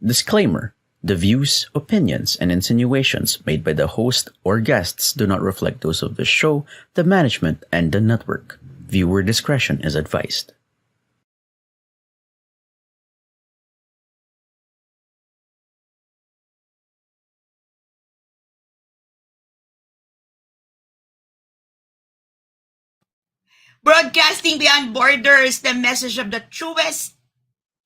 Disclaimer: the views, opinions, and insinuations made by the host or guests do not reflect those of the show, the management, and the network. Viewer discretion is advised. Broadcasting beyond borders, the message of the truest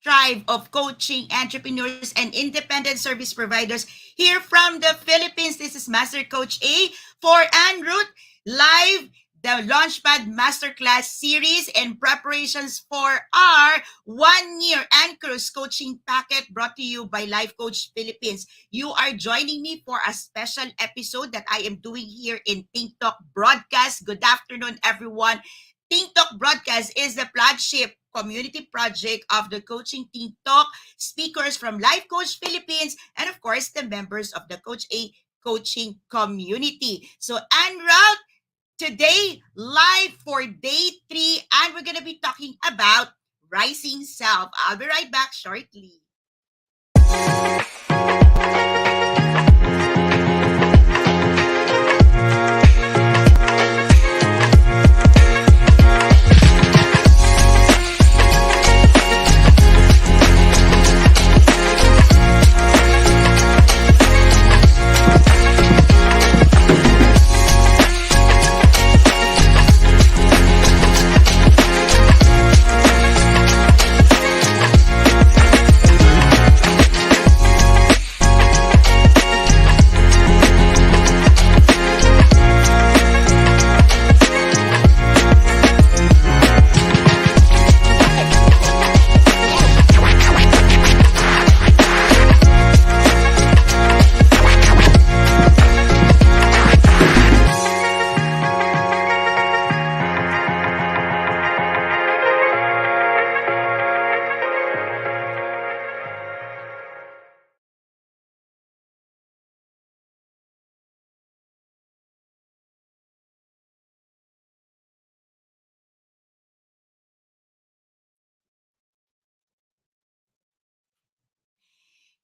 tribe of coaching entrepreneurs and independent service providers here from the Philippines. This is Master Coach A for En route live, the LAUNCHPAD MasterClass Series in preparations for our 1-year Encruise Coaching Packet brought to you by Life Coach Philippines. You are joining me for a special episode that I am doing here in TikTok broadcast. Good afternoon, everyone. TikTok broadcast is the flagship community project of the Coaching TikTok speakers from Life Coach Philippines and, of course, the members of the Coach A coaching community. So, en route today, live for day 3, and we're going to be talking about rising self. I'll be right back shortly.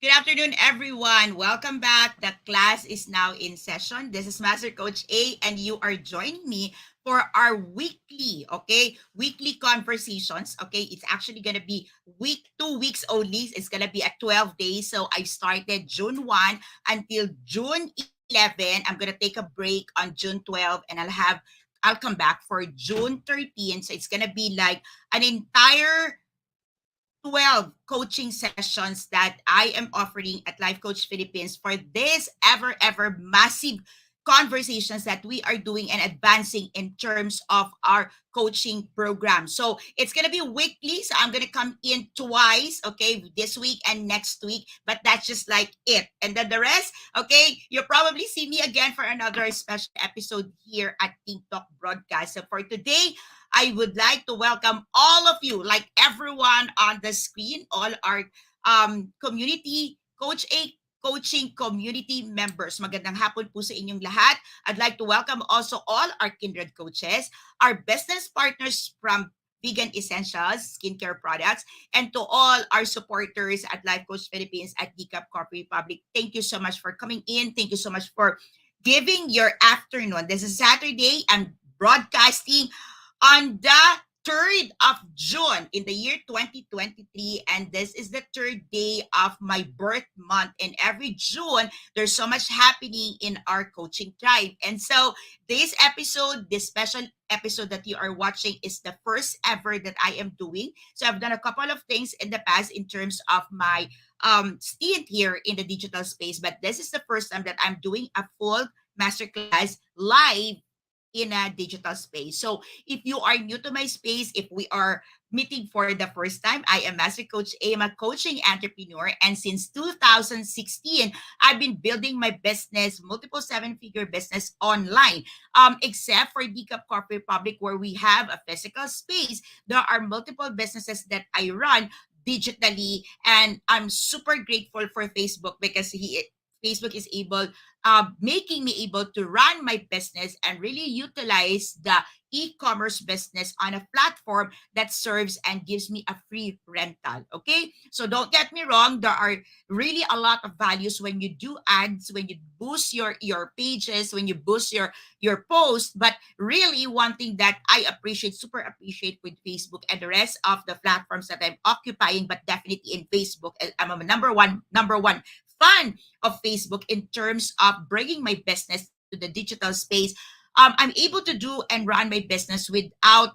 Good afternoon, everyone. Welcome back. The class is now in session. This is Master Coach A, and you are joining me for our weekly conversations. Okay, it's actually going to be 2 weeks only. It's going to be at 12 days. So I started June 1 until June 11. I'm going to take a break on June 12, and I'll come back for June 13. So it's going to be like an entire 12 coaching sessions that I am offering at Life Coach Philippines for this ever massive conversations that we are doing and advancing in terms of our coaching program. So it's going to be weekly. So I'm going to come in twice, okay, this week and next week, but that's just like it. And then the rest, okay, you'll probably see me again for another special episode here at TikTok broadcast. So for today, I would like to welcome all of you, like everyone on the screen, all our community, Coach A coaching community members. Magandang hapon po sa inyong lahat. I'd like to welcome also all our kindred coaches, our business partners from Vegan Essentials, skincare products, and to all our supporters at Life Coach Philippines at DCAP Corporate Republic. Thank you so much for coming in. Thank you so much for giving your afternoon. This is Saturday. I'm broadcasting on the 3rd of June in the year 2023, and this is the 3rd day of my birth month. And every June, there's so much happening in our coaching tribe. And so this special episode that you are watching is the first ever that I am doing. So I've done a couple of things in the past in terms of my stint here in the digital space, but this is the first time that I'm doing a full masterclass live in a digital space. So if you are new to my space, if we are meeting for the first time, I am Master Coach A. I'm a coaching entrepreneur. And since 2016, I've been building my business, multiple 7-figure business online. Except for DCAP Corporate Public, where we have a physical space, there are multiple businesses that I run digitally. And I'm super grateful for Facebook because Facebook is able making me able to run my business and really utilize the e-commerce business on a platform that serves and gives me a free rental. Okay, so don't get me wrong, there are really a lot of values when you do ads, when you boost your pages, when you boost your post. But really, one thing that I appreciate, super appreciate with Facebook and the rest of the platforms that I'm occupying, but definitely in Facebook, I'm a number one fan of Facebook in terms of bringing my business to the digital space. I'm able to do and run my business without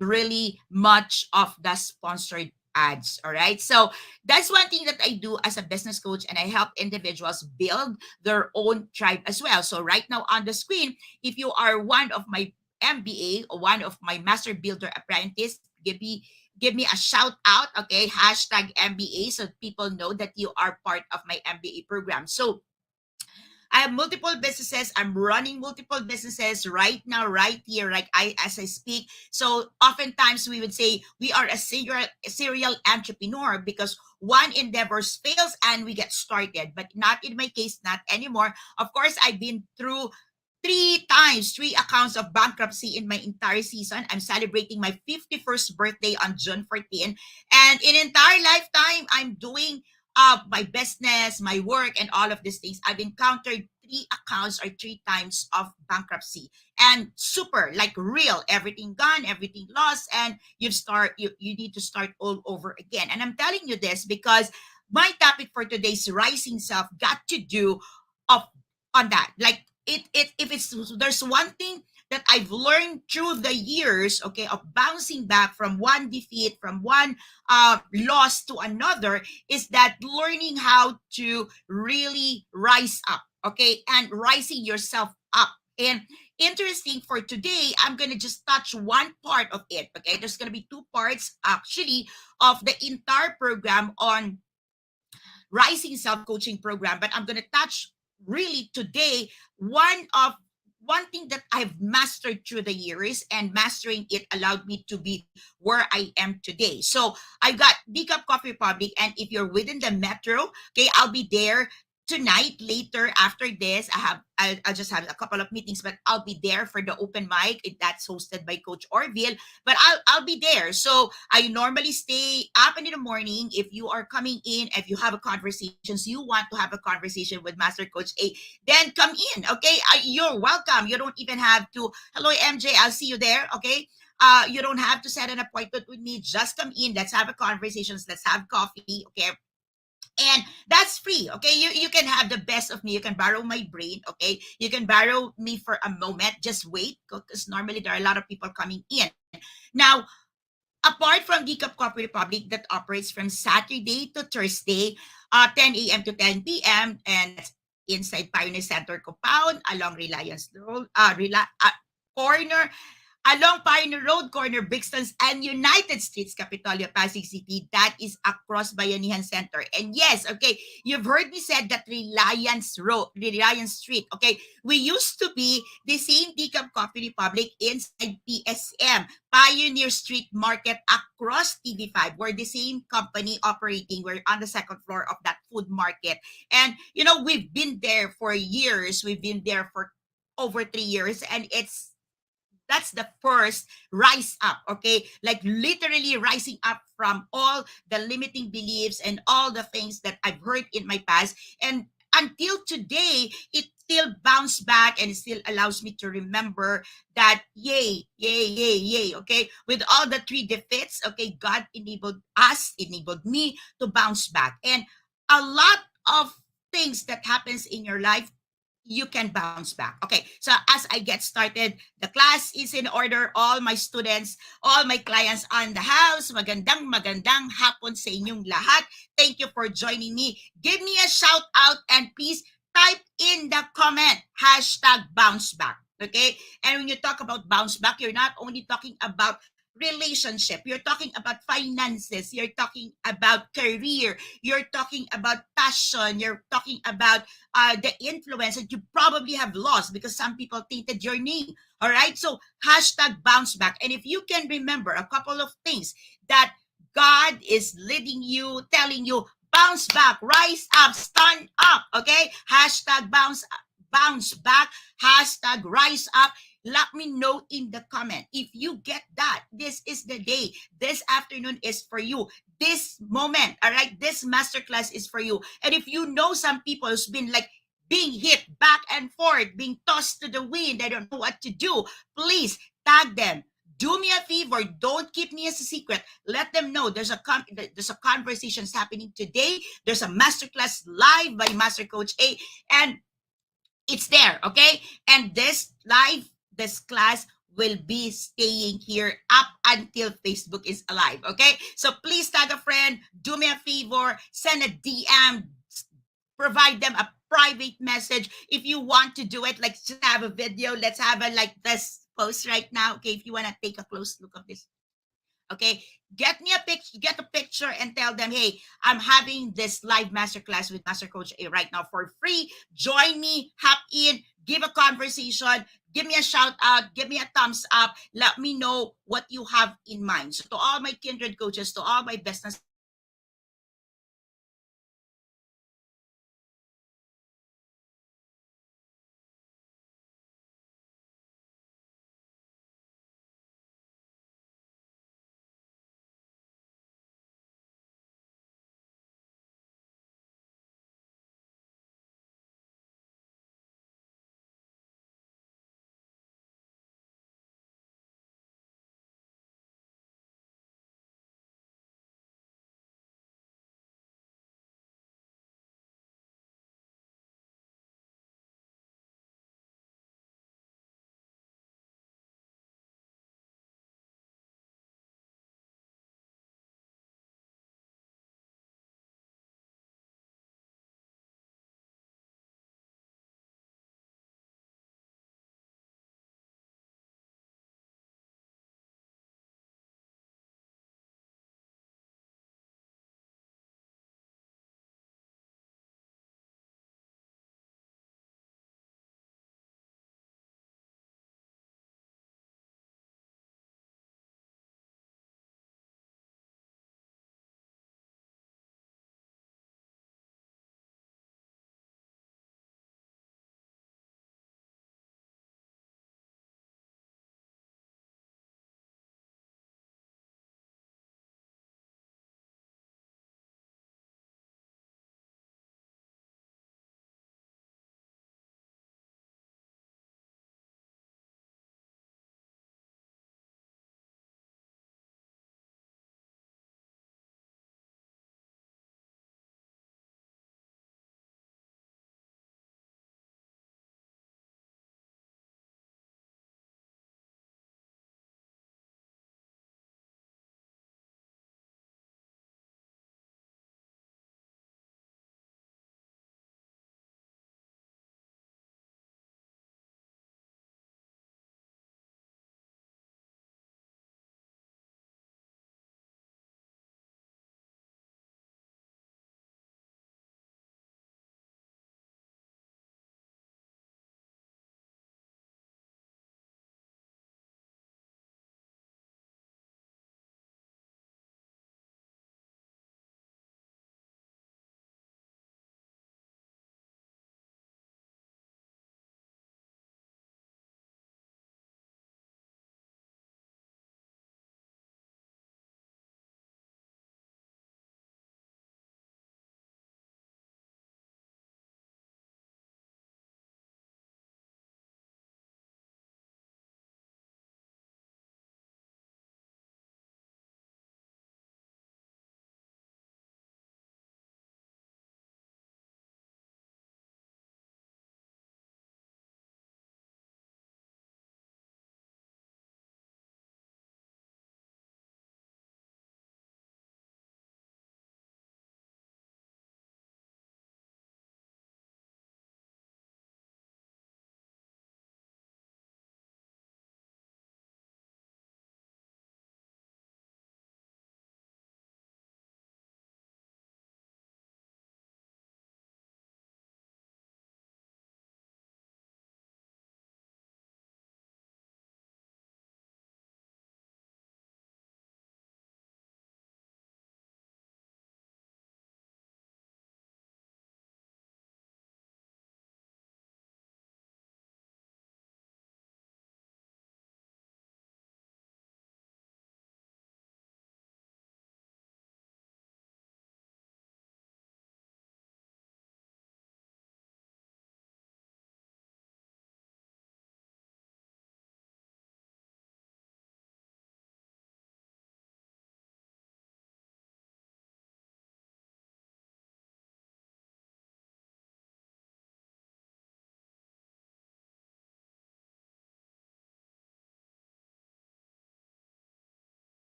really much of the sponsored ads. All right. So that's one thing that I do as a business coach, and I help individuals build their own tribe as well. So right now on the screen, if you are one of my MBA or one of my Master Builder Apprentice, give me a shout out. Okay, hashtag MBA, so people know that you are part of my MBA program. So I have multiple businesses. I'm running multiple businesses right now, right here, like I as I speak. So oftentimes we would say we are a serial entrepreneur because one endeavor fails and we get started. But not in my case, not anymore. Of course, I've been through three accounts of bankruptcy in my entire season. I'm celebrating my 51st birthday on June 14. And in entire lifetime, I'm doing my business, my work, and all of these things. I've encountered three accounts or three times of bankruptcy. And super, like real, everything gone, everything lost, and you need to start all over again. And I'm telling you this because my topic for today's rising self got to do of on that. Like it if it's there's one thing that I've learned through the years, okay, of bouncing back from one defeat, from one loss to another, is that learning how to really rise up, okay, and rising yourself up. And interesting for today, I'm gonna just touch one part of it, okay? There's gonna be two parts actually of the entire program on Rising Self Coaching Program, but I'm going to touch really today one thing that I've mastered through the years, and mastering it allowed me to be where I am today. So I've got Decaf Coffee Republic, and if you're within the metro, okay, I'll be there tonight. Later after this, I'll just have a couple of meetings, but I'll be there for the open mic. That's hosted by Coach Orville, but I'll be there. So I normally stay up in the morning. If you are coming in, if you have a conversations, you want to have a conversation with Master Coach A, then come in. Okay, you're welcome. You don't even have to. Hello, MJ. I'll see you there. Okay. You don't have to set an appointment with me. Just come in. Let's have a conversations. Let's have coffee. Okay, and that's free. Okay, you can have the best of me. You can borrow my brain. Okay, you can borrow me for a moment. Just wait, because normally there are a lot of people coming in now. Apart from Decaf Coffee Republic that operates from Saturday to Thursday, 10 a.m. to 10 p.m., and that's inside Pioneer Center compound along Reliance Road, corner along Pioneer Road, corner Brixtons and United Streets, Capitolio, Pasig City. That is across Bayanihan Center. And yes, okay, you've heard me said that Reliance Road, Reliance Street. Okay, we used to be the same Decaf Coffee Republic inside PSM, Pioneer Street Market across TV5. We're the same company operating. We're on the second floor of that food market. And, we've been there for years. We've been there for over 3 years. And that's the first rise up, okay, like literally rising up from all the limiting beliefs and all the things that I've heard in my past. And until today, it still bounced back, and it still allows me to remember that yay, yay, yay, yay. Okay, with all the three defeats, okay, God enabled me to bounce back. And a lot of things that happens in your life, you can bounce back. Okay, so as I get started, the class is in order. All my students, all my clients on the house, magandang hapon sa inyong lahat. Thank you for joining me. Give me a shout out, and please type in the comment hashtag bounce back. Okay, and when you talk about bounce back, you're not only talking about relationship, you're talking about finances, you're talking about career, you're talking about passion, you're talking about the influence that you probably have lost because some people tainted your name. All right, so hashtag bounce back. And if you can remember a couple of things that God is leading you, telling you, bounce back, rise up, stand up. Okay, hashtag bounce back, hashtag rise up. let me know in the comment. If you get that, this is the day. This afternoon is for you. This moment, all right, this masterclass is for you. And if you know some people who's been like being hit back and forth, being tossed to the wind, I don't know what to do, please tag them. Do me a favor, don't keep me as a secret. Let them know there's a conversations happening today. There's a masterclass live by Master Coach A, and it's there, okay? And this class will be staying here up until Facebook is alive, okay? So please tag a friend, do me a favor, send a DM, provide them a private message. If you want to do it, like just have a video, let's have a like this post right now, okay? If you want to take a close look of this, okay, get a picture and tell them, hey, I'm having this live masterclass with Master Coach A right now for free. Join me, hop in, give a conversation, give me a shout out, give me a thumbs up, let me know what you have in mind. So to all my kindred coaches, to all my business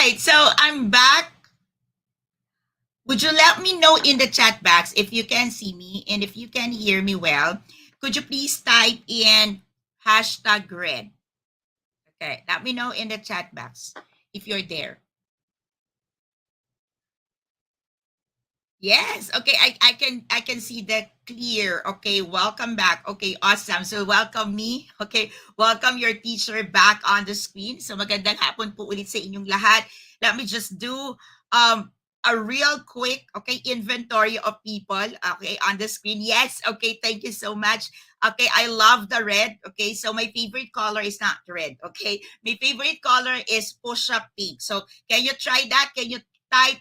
right, so I'm back. Would you let me know in the chat box if you can see me and if you can hear me well? Could you please type in hashtag red? Okay, let me know in the chat box if you're there. Yes. Okay. I can see that clear. Okay. Welcome back. Okay. Awesome. So welcome me. Okay. Welcome your teacher back on the screen. So magandang hapon po ulit sa inyong lahat. Let me just do a real quick inventory of people on the screen. Yes. Okay. Thank you so much. Okay. I love the red. Okay. So my favorite color is not red. Okay. My favorite color is push-up pink. So can you try that? Can you type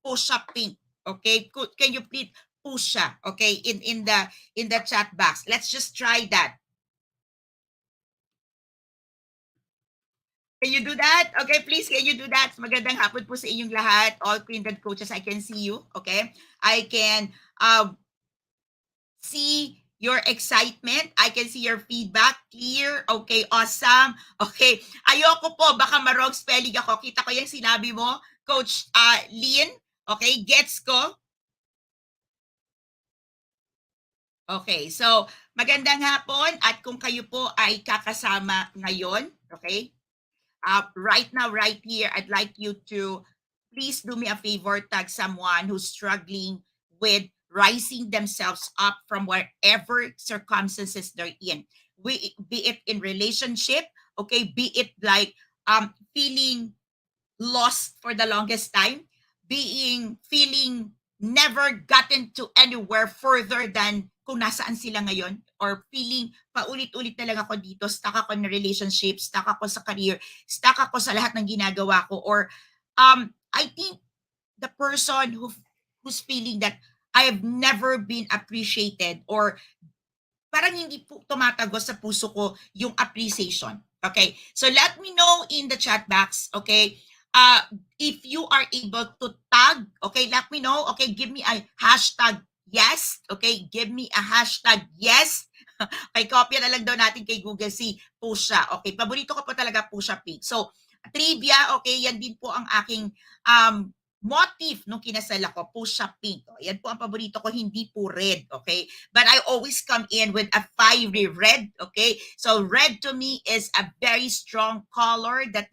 push-up pink? Okay, can you please pusha? Okay, in the chat box. Let's just try that. Can you do that? Okay, please, can you do that? Magandang hapon po sa inyong lahat. All Quindad coaches, I can see you. Okay, I can see your excitement. I can see your feedback. Clear. Okay, awesome. Okay, ayoko po, baka marong spelling ako. Kita ko yung sinabi mo, Coach Lynn. Okay, gets ko. Okay, so magandang hapon at kung kayo po ay kakasama ngayon, okay? Right now, right here, I'd like you to please do me a favor, tag someone who's struggling with rising themselves up from whatever circumstances they're in. Be it in relationship, okay, be it like feeling lost for the longest time, feeling never gotten to anywhere further than kung nasaan sila ngayon, or feeling paulit-ulit na lang ako dito, stuck ako in relationship, stuck ako sa career, stuck ako sa lahat ng ginagawa ko, or I think the person who's feeling that I have never been appreciated, or parang hindi po tumatagos sa puso ko yung appreciation. Okay? So let me know in the chat box, okay? If you are able to tag, okay, let me know. Okay, give me a hashtag yes. Okay, give me a hashtag yes. Okay, kopya na lang daw natin kay Google si Pusha. Okay, paborito ko po talaga Pusha Pink. So, trivia, okay, yan din po ang aking motif nung kinasal ako, Pusha Pink. Yan po ang paborito ko, hindi po red, okay? But I always come in with a fiery red, okay? So red to me is a very strong color that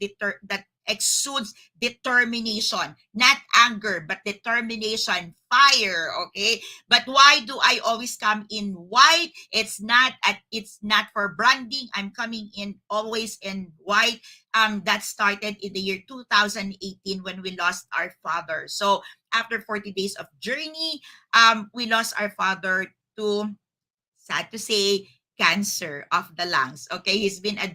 exudes determination, not anger, but determination, fire, okay? But why do I always come in white? It's not for branding. I'm coming in always in white. That started in the year 2018 when we lost our father. So after 40 days of journey, we lost our father to, sad to say, cancer of the lungs. Okay, he's been a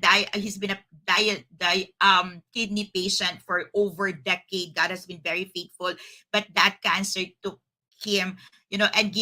kidney patient for over a decade. God has been very faithful, but that cancer took him, and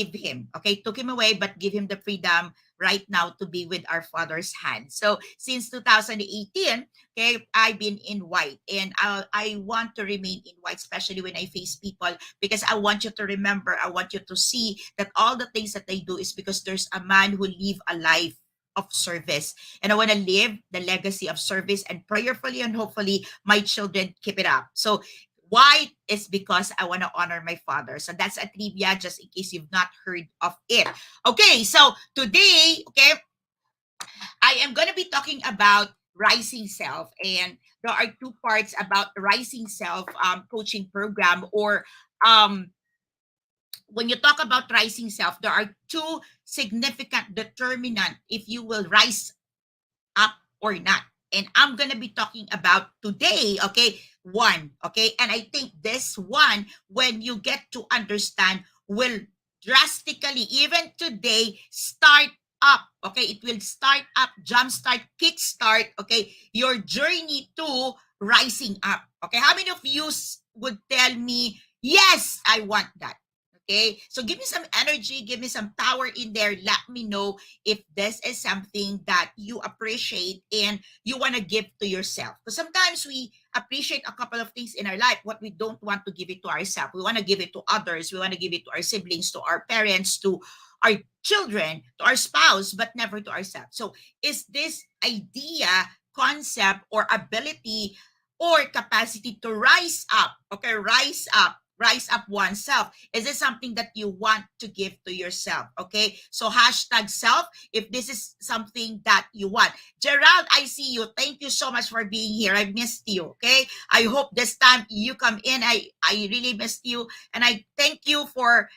took him away, but give him the freedom right now to be with our Father's hand. So since 2018, okay, I've been in white, and I want to remain in white, especially when I face people, because I want you to remember, I want you to see that all the things that they do is because there's a man who live a life of service, and I want to live the legacy of service, and prayerfully and hopefully my children keep it up. So white is because I want to honor my father. So that's a trivia, just in case you've not heard of it. Okay, so today, okay, I am going to be talking about rising self, and there are two parts about rising self coaching program, or when you talk about rising self, there are two significant determinant if you will rise up or not. And I'm going to be talking about today, okay, one, okay? And I think this one, when you get to understand, will drastically, even today, start up, okay? It will start up, jumpstart, kickstart, okay, your journey to rising up, okay? How many of you would tell me, yes, I want that? Okay, so give me some energy, give me some power in there. Let me know if this is something that you appreciate and you want to give to yourself. Because sometimes we appreciate a couple of things in our life, what we don't want to give it to ourselves. We want to give it to others. We want to give it to our siblings, to our parents, to our children, to our spouse, but never to ourselves. So is this idea, concept, or ability, or capacity to rise up. Okay, rise up oneself. Is this something that you want to give to yourself? Okay, so hashtag self if this is something that you want. Gerald, I see you. Thank you so much for being here. I missed you. Okay, I hope this time you come in. I really missed you, and I thank you for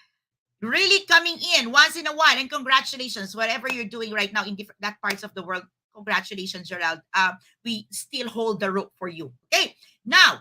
really coming in once in a while. And congratulations, whatever you're doing right now in different that parts of the world. Congratulations, Gerald. We still hold the rope for you. Okay, now.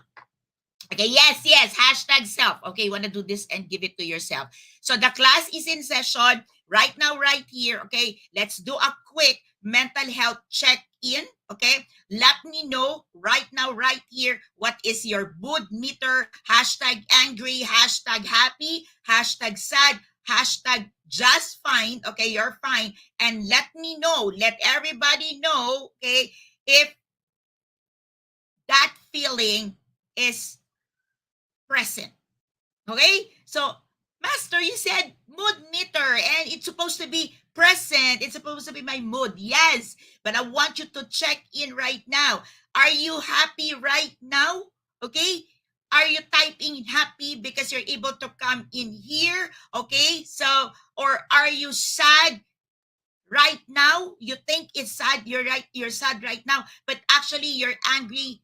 Okay, yes, hashtag self. Okay, you want to do this and give it to yourself. So the class is in session right now, right here. Okay, let's do a quick mental health check-in. Okay, let me know right now, right here, what is your mood meter? Hashtag angry, hashtag happy, hashtag sad, hashtag just fine. Okay, you're fine. And let me know, let everybody know, okay, if that feeling is present. Okay? So, Master, you said mood meter and it's supposed to be present. It's supposed to be my mood. Yes, but I want you to check in right now. Are you happy right now? Okay? Are you typing happy because you're able to come in here? Okay? So, or are you sad right now? You think it's sad. You're sad right now, but actually you're angry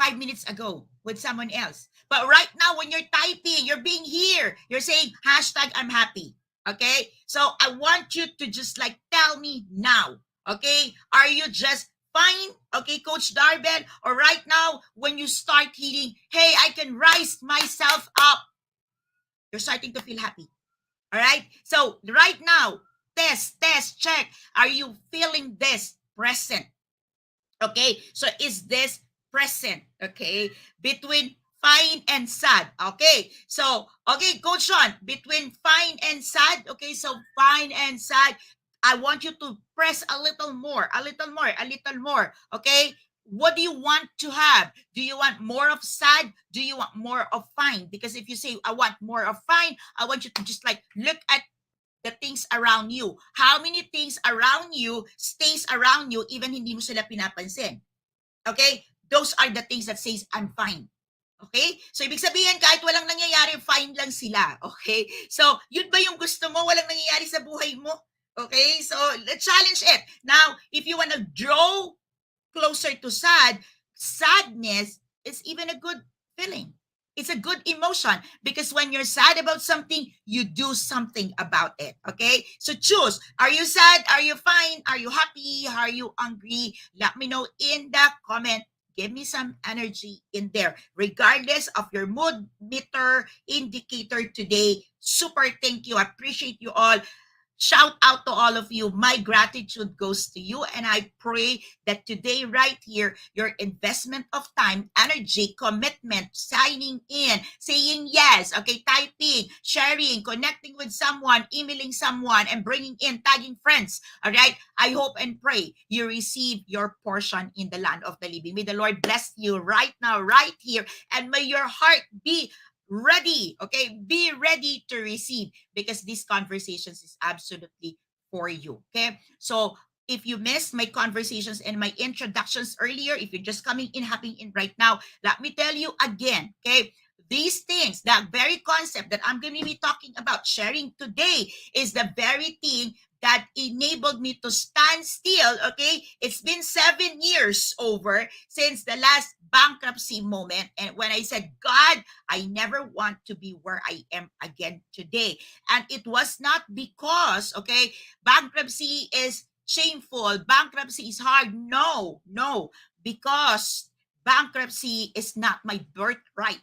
5 minutes ago with someone else. But right now, when you're typing, you're being here, you're saying hashtag I'm happy. Okay? So I want you to just like tell me now. Okay? Are you just fine? Okay, Coach Darbel? Or right now, when you start healing, hey, I can rise myself up. You're starting to feel happy. All right? So right now, test, check. Are you feeling this present? Okay, so is this present? Okay, between fine and sad. Okay, so, okay, Coach Sean, between fine and sad. Okay, so fine and sad. I want you to press a little more, a little more, a little more. Okay, what do you want to have? Do you want more of sad? Do you want more of fine? Because if you say, I want more of fine, I want you to just like look at the things around you. How many things around you stays around you even hindi mo sila pinapansin? Okay? Those are the things that says, I'm fine. Okay? So, ibig sabihin, kahit walang nangyayari, fine lang sila. Okay? So, yun ba yung gusto mo? Walang nangyayari sa buhay mo? Okay? So, let's challenge it. Now, if you want to draw closer to sadness is even a good feeling. It's a good emotion because when you're sad about something, you do something about it. Okay? So choose. Are you sad? Are you fine? Are you happy? Are you angry? Let me know in the comment. Give me some energy in there. Regardless of your mood meter indicator today, super thank you. I appreciate you all. Shout out to all of you. My gratitude goes to you. And I pray that today, right here, your investment of time, energy, commitment, signing in, saying yes, okay, typing, sharing, connecting with someone, emailing someone, and bringing in, tagging friends, all right? I hope and pray you receive your portion in the land of the living. May the Lord bless you right now, right here, and may your heart be ready, okay? Be ready to receive because these conversations is absolutely for you, okay? So if you missed my conversations and my introductions earlier, if you're just coming in, hopping in right now, let me tell you again, okay? These things, that very concept that I'm going to be talking about, sharing today, is the very thing that enabled me to stand still, okay? It's been 7 years over since the last bankruptcy moment. And when I said, God, I never want to be where I am again today. And it was not because, okay, bankruptcy is shameful, bankruptcy is hard. No, because bankruptcy is not my birthright.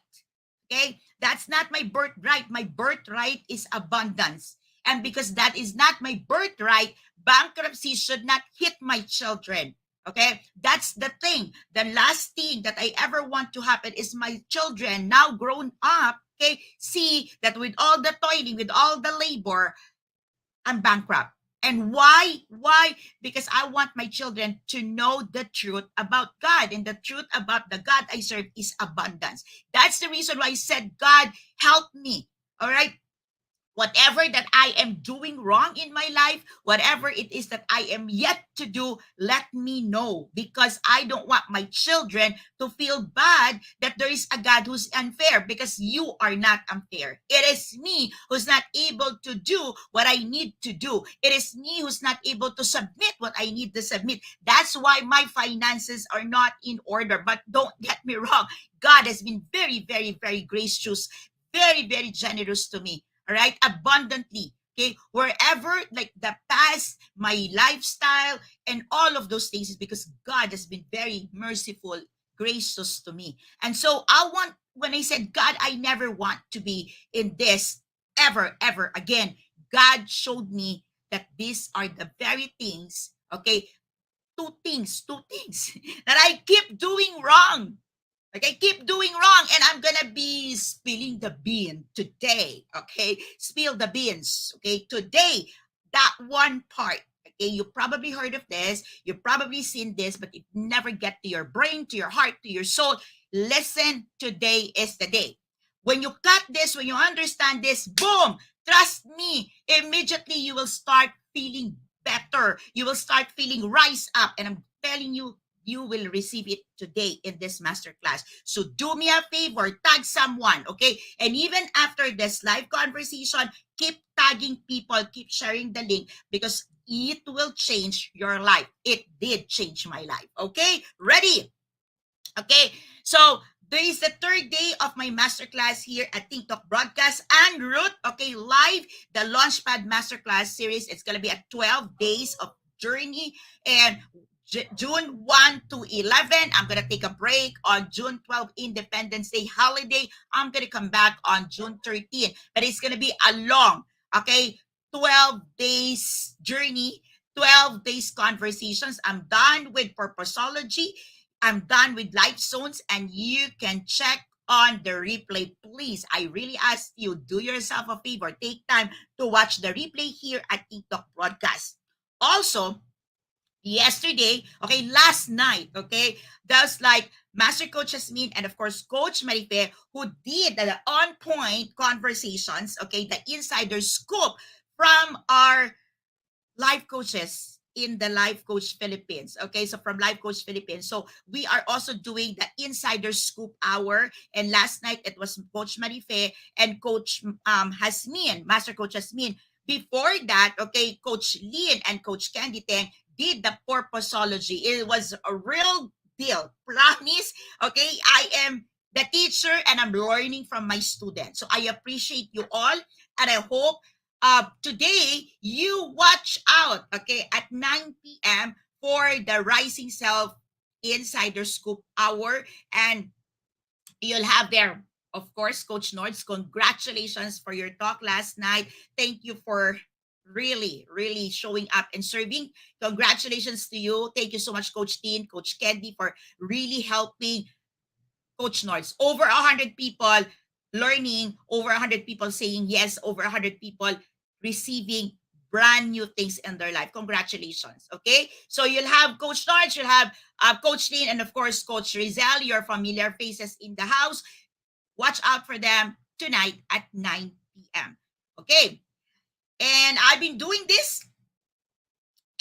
Okay, that's not my birthright. My birthright is abundance. And because that is not my birthright, bankruptcy should not hit my children. Okay, that's the thing. The last thing that I ever want to happen is my children, now grown up, okay, see that with all the toiling, with all the labor, I'm bankrupt. And why? Why? Because I want my children to know the truth about God. And the truth about the God I serve is abundance. That's the reason why I said, God, help me. All right? Whatever that I am doing wrong in my life, whatever it is that I am yet to do, let me know, because I don't want my children to feel bad that there is a God who's unfair, because you are not unfair. It is me who's not able to do what I need to do. It is me who's not able to submit what I need to submit. That's why my finances are not in order. But don't get me wrong, God has been very, very, very gracious, very, very generous to me. All right, abundantly. Okay, wherever, like the past, my lifestyle, and all of those things is because God has been very merciful, gracious to me. And so when I said, God, I never want to be in this ever, ever again, God showed me that these are the very things, okay, two things that I keep doing wrong. Like I keep doing wrong, and I'm gonna be spilling the bean today. Okay, spill the beans. Okay, today, that one part. Okay, you probably heard of this, you probably seen this, but it never get to your brain, to your heart, to your soul. Listen, today is the day. When you cut this, when you understand this, boom! Trust me, immediately you will start feeling better. You will start feeling rise up, and I'm telling you, you will receive it today in this masterclass. So do me a favor, tag someone, okay? And even after this live conversation, keep tagging people, keep sharing the link, because it will change your life. It did change my life, okay? Ready? Okay, so there is the third day of my masterclass here at TikTok Broadcast and Root. Okay, live, the LAUNCHPAD MasterClass Series. It's going to be a 12 days of journey. And June 1 to 11, I'm going to take a break. On June 12, Independence Day holiday, I'm going to come back on June 13. But it's going to be a long, okay, 12 days journey, 12 days conversations. I'm done with purposology. I'm done with life zones, and you can check on the replay. Please, I really ask you, do yourself a favor. Take time to watch the replay here at TikTok Broadcast. Also, yesterday, okay, last night, okay, that was like Master Coach Jasmine and of course Coach Marife, who did the on-point conversations, okay, the insider scoop from our life coaches in the Life Coach Philippines. Okay, so from Life Coach Philippines. So we are also doing the Insider Scoop Hour. And last night it was Coach Marife and Coach Hasmin, Master Coach Hasmin. Before that, okay, Coach Lynn and Coach Candy Teng did the purposology. It was a real deal. Promise. Okay, I am the teacher and I'm learning from my students. So I appreciate you all, and I hope today you watch out, okay, at 9 p.m. for the Rising Self Insider Scoop Hour. And you'll have there, of course, Coach Nords. Congratulations for your talk last night. Thank you for really, really showing up and serving. Congratulations to you. Thank you so much, Coach Teen, Coach Candy, for really helping Coach Nords. Over 100 people learning, over 100 people saying yes, over 100 people receiving brand new things in their life. Congratulations. Okay? So you'll have Coach Nords, you'll have Coach Lynn, and of course, Coach Rizal, your familiar faces in the house. Watch out for them tonight at 9 p.m. Okay? And I've been doing this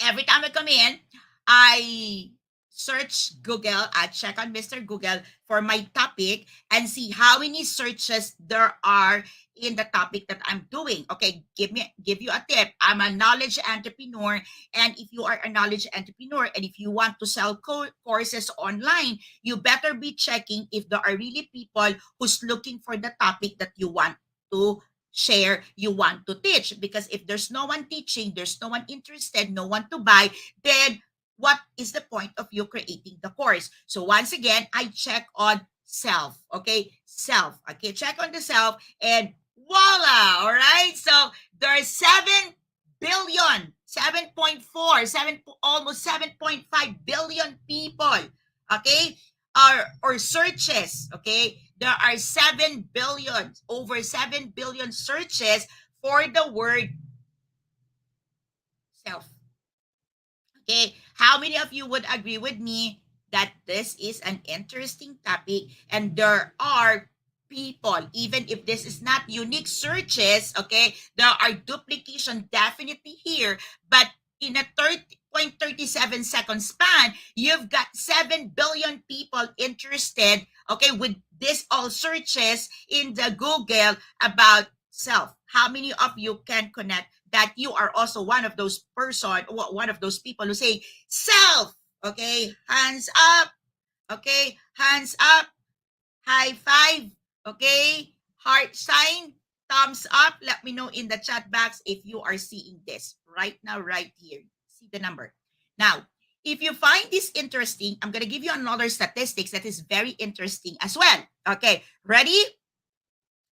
every time I come in. I search Google, I check on Mr. Google for my topic and see how many searches there are in the topic that I'm doing. Okay, give you a tip. I'm a knowledge entrepreneur, and if you are a knowledge entrepreneur and if you want to sell courses online, you better be checking if there are really people who's looking for the topic that you want to share, you want to teach. Because if there's no one teaching, there's no one interested, no one to buy, then what is the point of you creating the course? So once again, I check on self. Okay, self. Okay, check on the self, and voila. All right, so there's 7 billion, 7.4, 7, almost 7.5 billion people, okay, or searches. Okay, there are 7 billion, over 7 billion searches for the word self. Okay, how many of you would agree with me that this is an interesting topic, and there are people, even if this is not unique searches, okay, there are duplication definitely here, but in a 30.37 second span, you've got 7 billion people interested, okay, with this all searches in the Google about self. How many of you can connect that you are also one of those one of those people who say self? Okay, hands up. Okay, hands up, high five, okay, heart sign, thumbs up. Let me know in the chat box if you are seeing this right now, right here. See the number. Now, if you find this interesting, I'm going to give you another statistics that is very interesting as well. Okay, ready?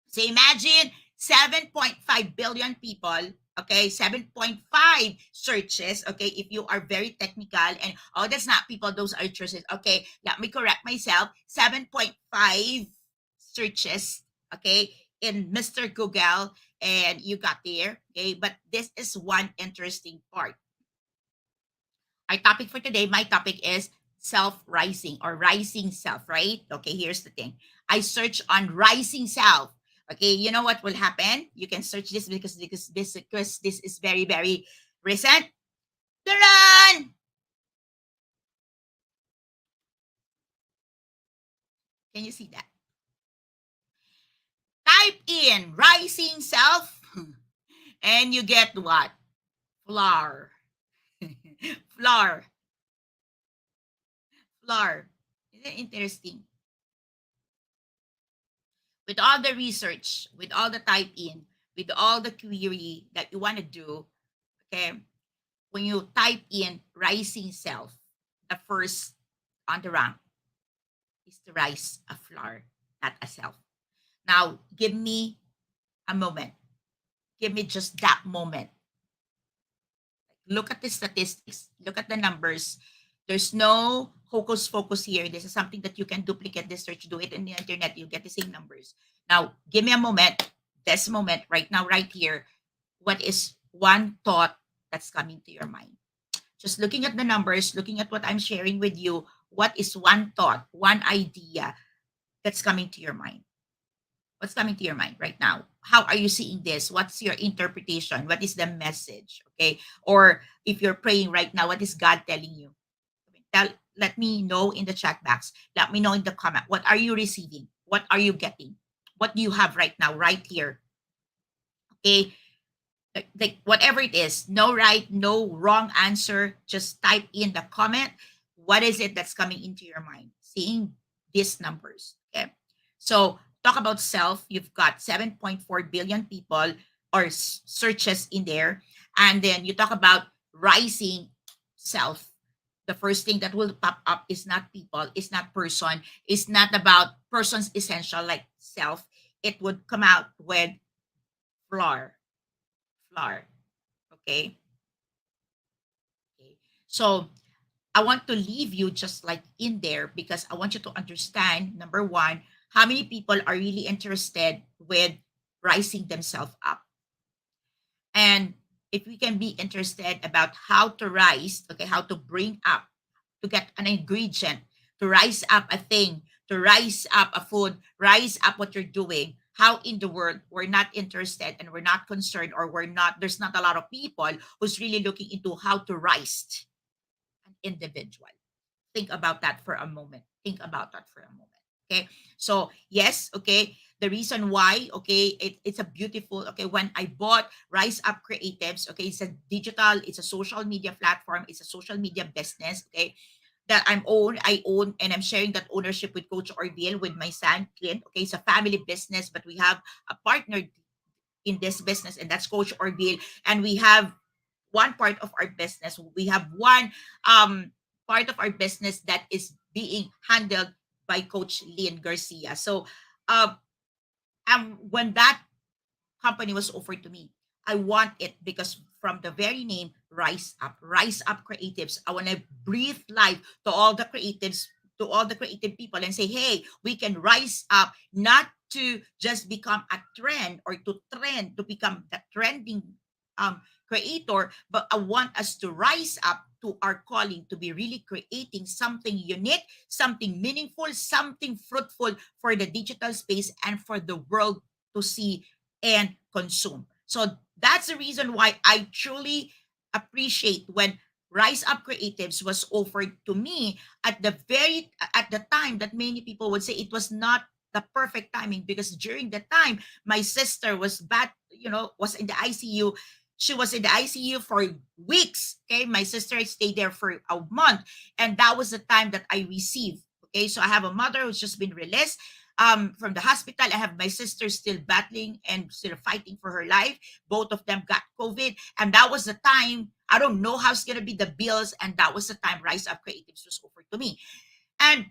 So imagine 7.5 billion people, okay, 7.5 searches, okay, if you are very technical and, oh, that's not people, those are searches. Okay, let me correct myself. 7.5 searches, okay, in Mr. Google, and you got there, okay, but this is one interesting part. Our topic for today, my topic is self-rising or rising self, right? Okay, here's the thing. I search on rising self. Okay, you know what will happen? You can search this because this is very, very recent. Run! Can you see that? Type in rising self and you get what? Flour. Flour. Flour. Isn't it interesting? With all the research, with all the type in, with all the query that you want to do, okay, when you type in rising self, the first on the rank is to rise a flower, not a self. Now, give me a moment. Give me just that moment. Look at the statistics. Look at the numbers. There's no hocus pocus here. This is something that you can duplicate this search, do it in the internet, you get the same numbers. Now, give me a moment, this moment, right now, right here. What is one thought that's coming to your mind? Just looking at the numbers, looking at what I'm sharing with you, what is one thought, one idea that's coming to your mind? What's coming to your mind right now? How are you seeing this? What's your interpretation? What is the message? Okay. Or if you're praying right now, what is God telling you? Tell, let me know in the chat box. Let me know in the comment. What are you receiving? What are you getting? What do you have right now, right here? Okay. Like whatever it is, no right, no wrong answer. Just type in the comment. What is it that's coming into your mind? Seeing these numbers. Okay. So talk about self. You've got 7.4 billion people or searches in there. And then you talk about rising self. The first thing that will pop up is not people, is not person, is not about person's essential like self. It would come out with floor. Floor. Okay. Okay. So I want to leave you just like in there because I want you to understand, number one, how many people are really interested with rising themselves up. And if we can be interested about how to rise, okay, how to bring up, to get an ingredient, to rise up a thing, to rise up a food, rise up what you're doing, how in the world we're not interested and we're not concerned, or there's not a lot of people who's really looking into how to rise an individual. Think about that for a moment. Think about that for a moment. Okay. So yes, okay. The reason why, okay, it's a beautiful, okay, when I bought Rise Up Creatives, okay, it's a digital, it's a social media platform, it's a social media business, okay, that I own, and I'm sharing that ownership with Coach Orville, with my son, Clint. Okay, it's a family business, but we have a partner in this business, and that's Coach Orville. And we have one part of our business. We have one part of our business that is being handled by Coach Lynn Garcia. So when that company was offered to me, I want it because from the very name, Rise Up Creatives, I want to breathe life to all the creatives, to all the creative people, and say, hey, we can rise up, not to just become a trend or to become the trending creator, but I want us to rise up to our calling to be really creating something unique, something meaningful, something fruitful for the digital space and for the world to see and consume. So that's the reason why I truly appreciate when Rise Up Creatives was offered to me at the time that many people would say it was not the perfect timing, because during the time my sister was bad, was in the ICU. She was in the ICU for weeks. Okay, my sister stayed there for a month, and that was the time that I received. Okay, so I have a mother who's just been released from the hospital. I have my sister still battling and still fighting for her life. Both of them got COVID, and that was the time. I don't know how it's gonna be the bills, and that was the time Rise Up Creatives was offered to me. And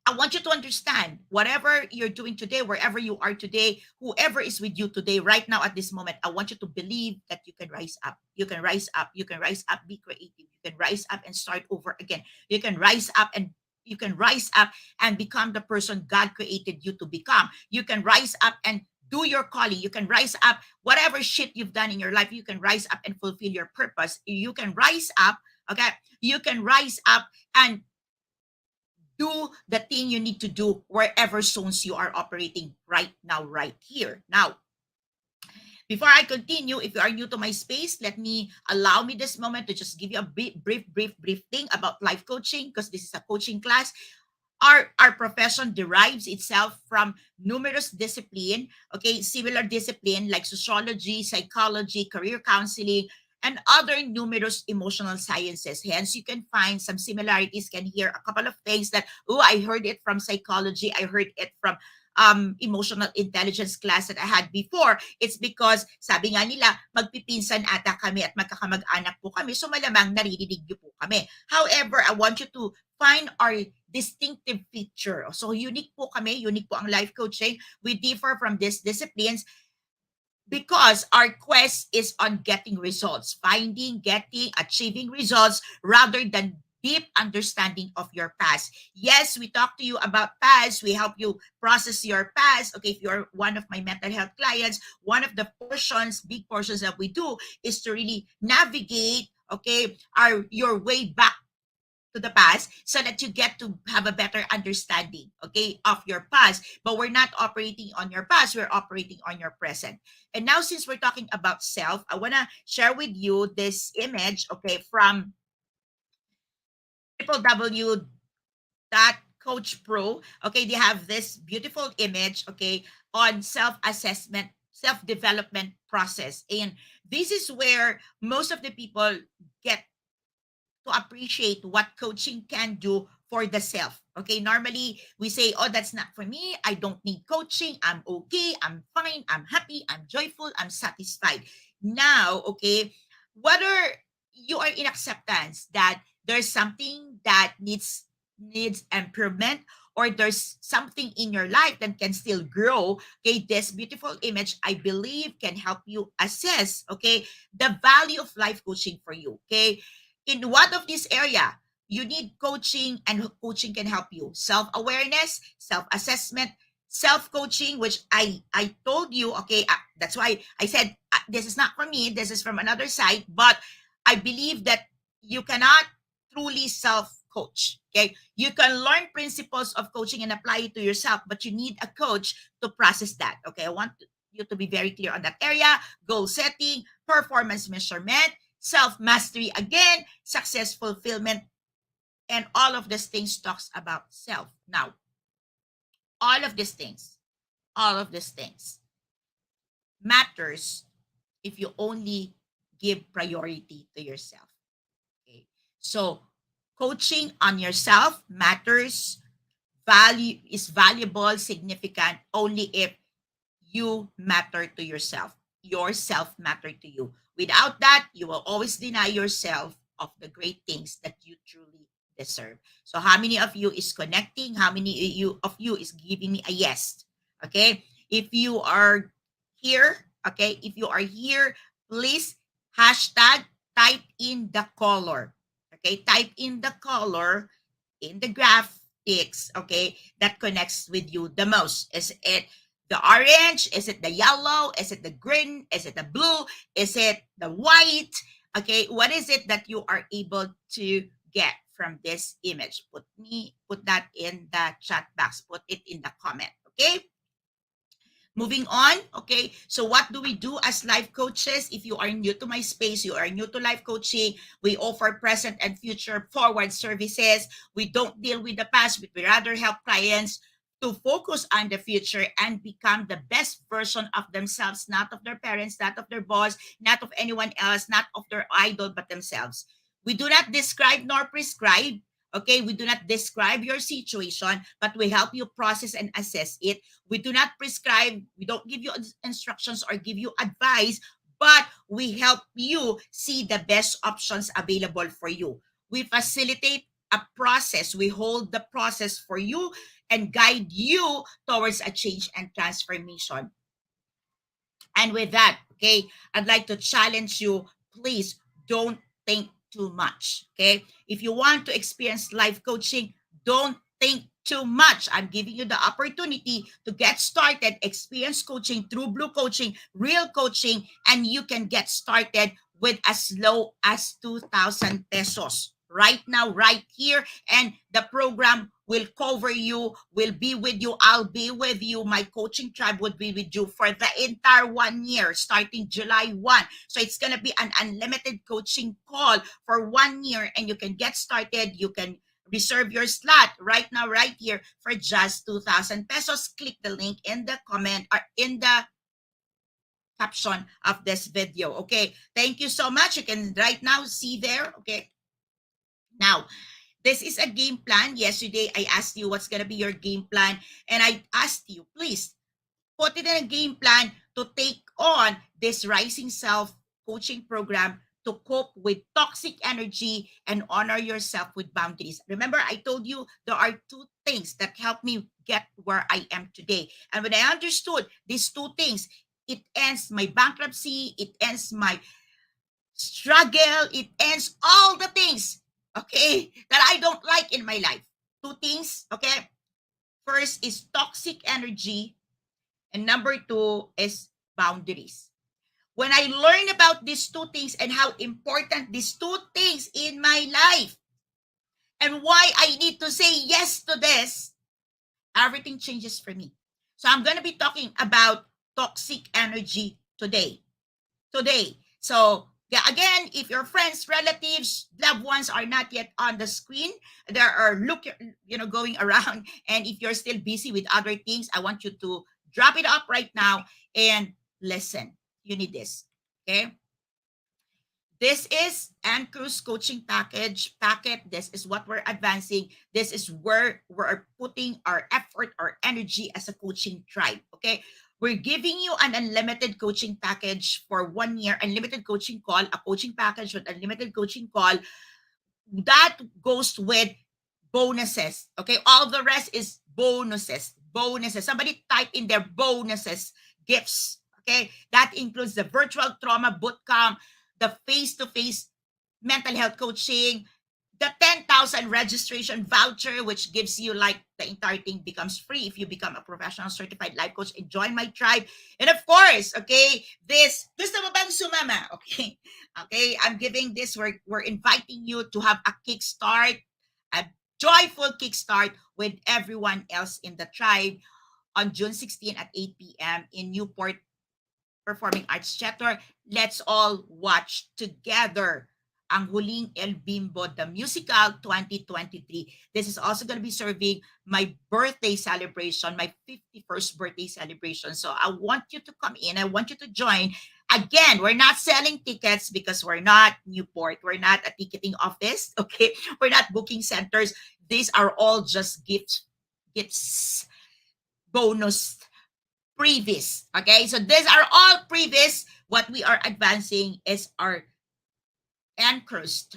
I want you to understand, whatever you're doing today, wherever you are today, whoever is with you today, right now at this moment, I want you to believe that you can rise up. You can rise up. You can rise up. Be creative. You can rise up and start over again. You can rise up and become the person God created you to become. You can rise up and do your calling. You can rise up, whatever shit you've done in your life, you can rise up and fulfill your purpose. You can rise up, okay? You can rise up and do the thing you need to do wherever zones you are operating right now, right here. Now, before I continue, if you are new to my space, allow me this moment to just give you a brief thing about life coaching, because this is a coaching class. Our profession derives itself from numerous discipline, okay, similar discipline like sociology, psychology, career counseling, and other numerous emotional sciences. Hence, you can find some similarities, can hear a couple of things that, oh, I heard it from psychology, I heard it from emotional intelligence class that I had before. It's because, sabi nga nila, magpipinsan ata kami at magkakamag-anak po kami, so malamang naririnig niyo po kami. However, I want you to find our distinctive feature. So unique po kami, unique po ang life coaching. We differ from these disciplines because our quest is on getting results, finding, getting, achieving results rather than deep understanding of your past. Yes, we talk to you about past. We help you process your past. Okay, if you're one of my mental health clients, one of the big portions that we do is to really navigate, okay, your way back to the past so that you get to have a better understanding, okay, of your past. But we're not operating on your past, we're operating on your present. And now, since we're talking about self, I want to share with you this image, okay, from www.coach pro. Okay, they have this beautiful image, okay, on self-assessment, self-development process. And this is where most of the people get to appreciate what coaching can do for the self. Okay, normally we say, oh, that's not for me. I don't need coaching. I'm okay. I'm fine. I'm happy. I'm joyful. I'm satisfied. Now, okay, whether you are in acceptance that there's something that needs improvement, or there's something in your life that can still grow, okay, this beautiful image, I believe, can help you assess, okay, the value of life coaching for you, okay? In one of this area, you need coaching, and coaching can help you. Self-awareness, self-assessment, self-coaching, which I told you, okay, that's why I said this is not from me, this is from another side, but I believe that you cannot truly self-coach, okay? You can learn principles of coaching and apply it to yourself, but you need a coach to process that, okay? I want you to be very clear on that area. Goal setting, performance measurement, self-mastery again, success fulfillment, and all of these things talks about self. Now, all of these things, all of these things matters if you only give priority to yourself. Okay. So coaching on yourself matters, is valuable, significant only if you matter to yourself. Yourself matter to you. Without that, you will always deny yourself of the great things that you truly deserve. So how many of you is connecting? How many of you is giving me a yes? Okay. If you are here, okay, if you are here, please hashtag type in the color. Okay, type in the color in the graphics, okay, that connects with you the most. Is it the orange? Is it the yellow? Is it the green? Is it the blue? Is it the white? Okay, what is it that you are able to get from this image? Put that in the chat box. Put it in the comment. Okay. Moving on, okay? So what do we do as life coaches? If you are new to my space, you are new to life coaching, we offer present and future forward services. We don't deal with the past, but we rather help clients to focus on the future and become the best version of themselves, not of their parents, not of their boss, not of anyone else, not of their idol, but themselves. We do not describe nor prescribe. Okay, we do not describe your situation, but we help you process and assess it. We do not prescribe, we don't give you instructions or give you advice, but we help you see the best options available for you. We facilitate a process, we hold the process for you and guide you towards a change and transformation. And with that, okay, I'd like to challenge you, please don't think too much. Okay. If you want to experience life coaching, don't think too much. I'm giving you the opportunity to get started, experience coaching through Blue Coaching, real coaching, and you can get started with as low as 2,000 pesos right now, right here. And the program will cover you, will be with you. I'll be with you. My coaching tribe would be with you for the entire 1 year, starting July 1. So it's going to be an unlimited coaching call for 1 year, and you can get started. You can reserve your slot right now, right here for just 2,000 pesos. Click the link in the comment or in the caption of this video. Okay. Thank you so much. You can right now see there. Okay. Now, this is a game plan. Yesterday, I asked you what's going to be your game plan. And I asked you, please put it in a game plan to take on this Rising Self coaching program to cope with toxic energy and honor yourself with boundaries. Remember, I told you there are two things that helped me get where I am today. And when I understood these two things, it ends my bankruptcy, it ends my struggle, it ends all the things, okay, that I don't like in my life. Two things, okay? First is toxic energy, and number two is boundaries. When I learned about these two things and how important these two things in my life and why I need to say yes to this, everything changes for me. So I'm going to be talking about toxic energy today. So yeah, again, if your friends, relatives, loved ones are not yet on the screen, there are going around, and if you're still busy with other things, I want you to drop it up right now and listen. You need this. Okay. This is Encruise Coaching Packet. This is what we're advancing. This is where we're putting our effort, our energy as a coaching tribe. Okay. We're giving you an unlimited coaching package for 1 year, unlimited coaching call, a coaching package with unlimited coaching call that goes with bonuses. Okay. All the rest is bonuses. Somebody type in their bonuses, gifts. Okay. That includes the virtual trauma bootcamp, the face-to-face mental health coaching, the 10,000 registration voucher, which gives you like the entire thing becomes free if you become a professional certified life coach and join my tribe. And of course, okay, this, gusto mo bang sumama? Okay, okay, I'm giving this, we're inviting you to have a kickstart, a joyful kickstart with everyone else in the tribe on June 16 at 8 p.m. in Newport Performing Arts Theater. Let's all watch together ang Huling El Bimbo, the musical 2023. This is also going to be serving my birthday celebration, my 51st birthday celebration. So I want you to come in. I want you to join. Again, we're not selling tickets because we're not Newport. We're not a ticketing office. Okay. We're not booking centers. These are all just gifts, bonus, previous. Okay, so these are all previous. What we are advancing is our Encruise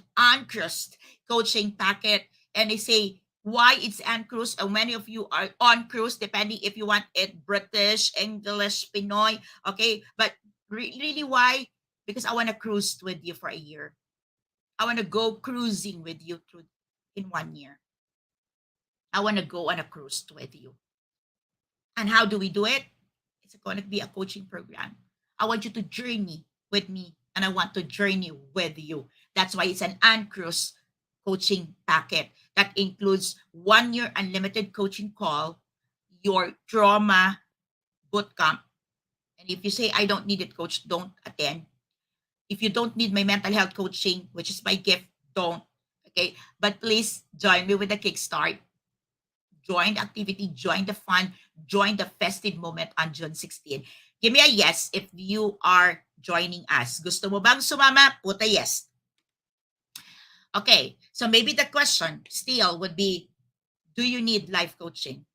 coaching packet. And they say why it's Encruise, and many of you are on cruise, depending if you want it British, English, Pinoy. Okay, but really why? Because I want to cruise with you for a year. I want to go cruising with you through in 1 year. I want to go on a cruise with you. And how do we do it? It's going to be a coaching program. I want you to journey with me and I want to journey with you. That's why it's an Encruise coaching packet that includes 1 year unlimited coaching call, your trauma bootcamp. And if you say, I don't need it, coach, don't attend. If you don't need my mental health coaching, which is my gift, don't. Okay. But please join me with the kickstart. Join the activity, join the fun, join the festive moment on June 16. Give me a yes if you are joining us. Gusto mo bang sumama? Put a yes. Okay, so maybe the question still would be, do you need life coaching?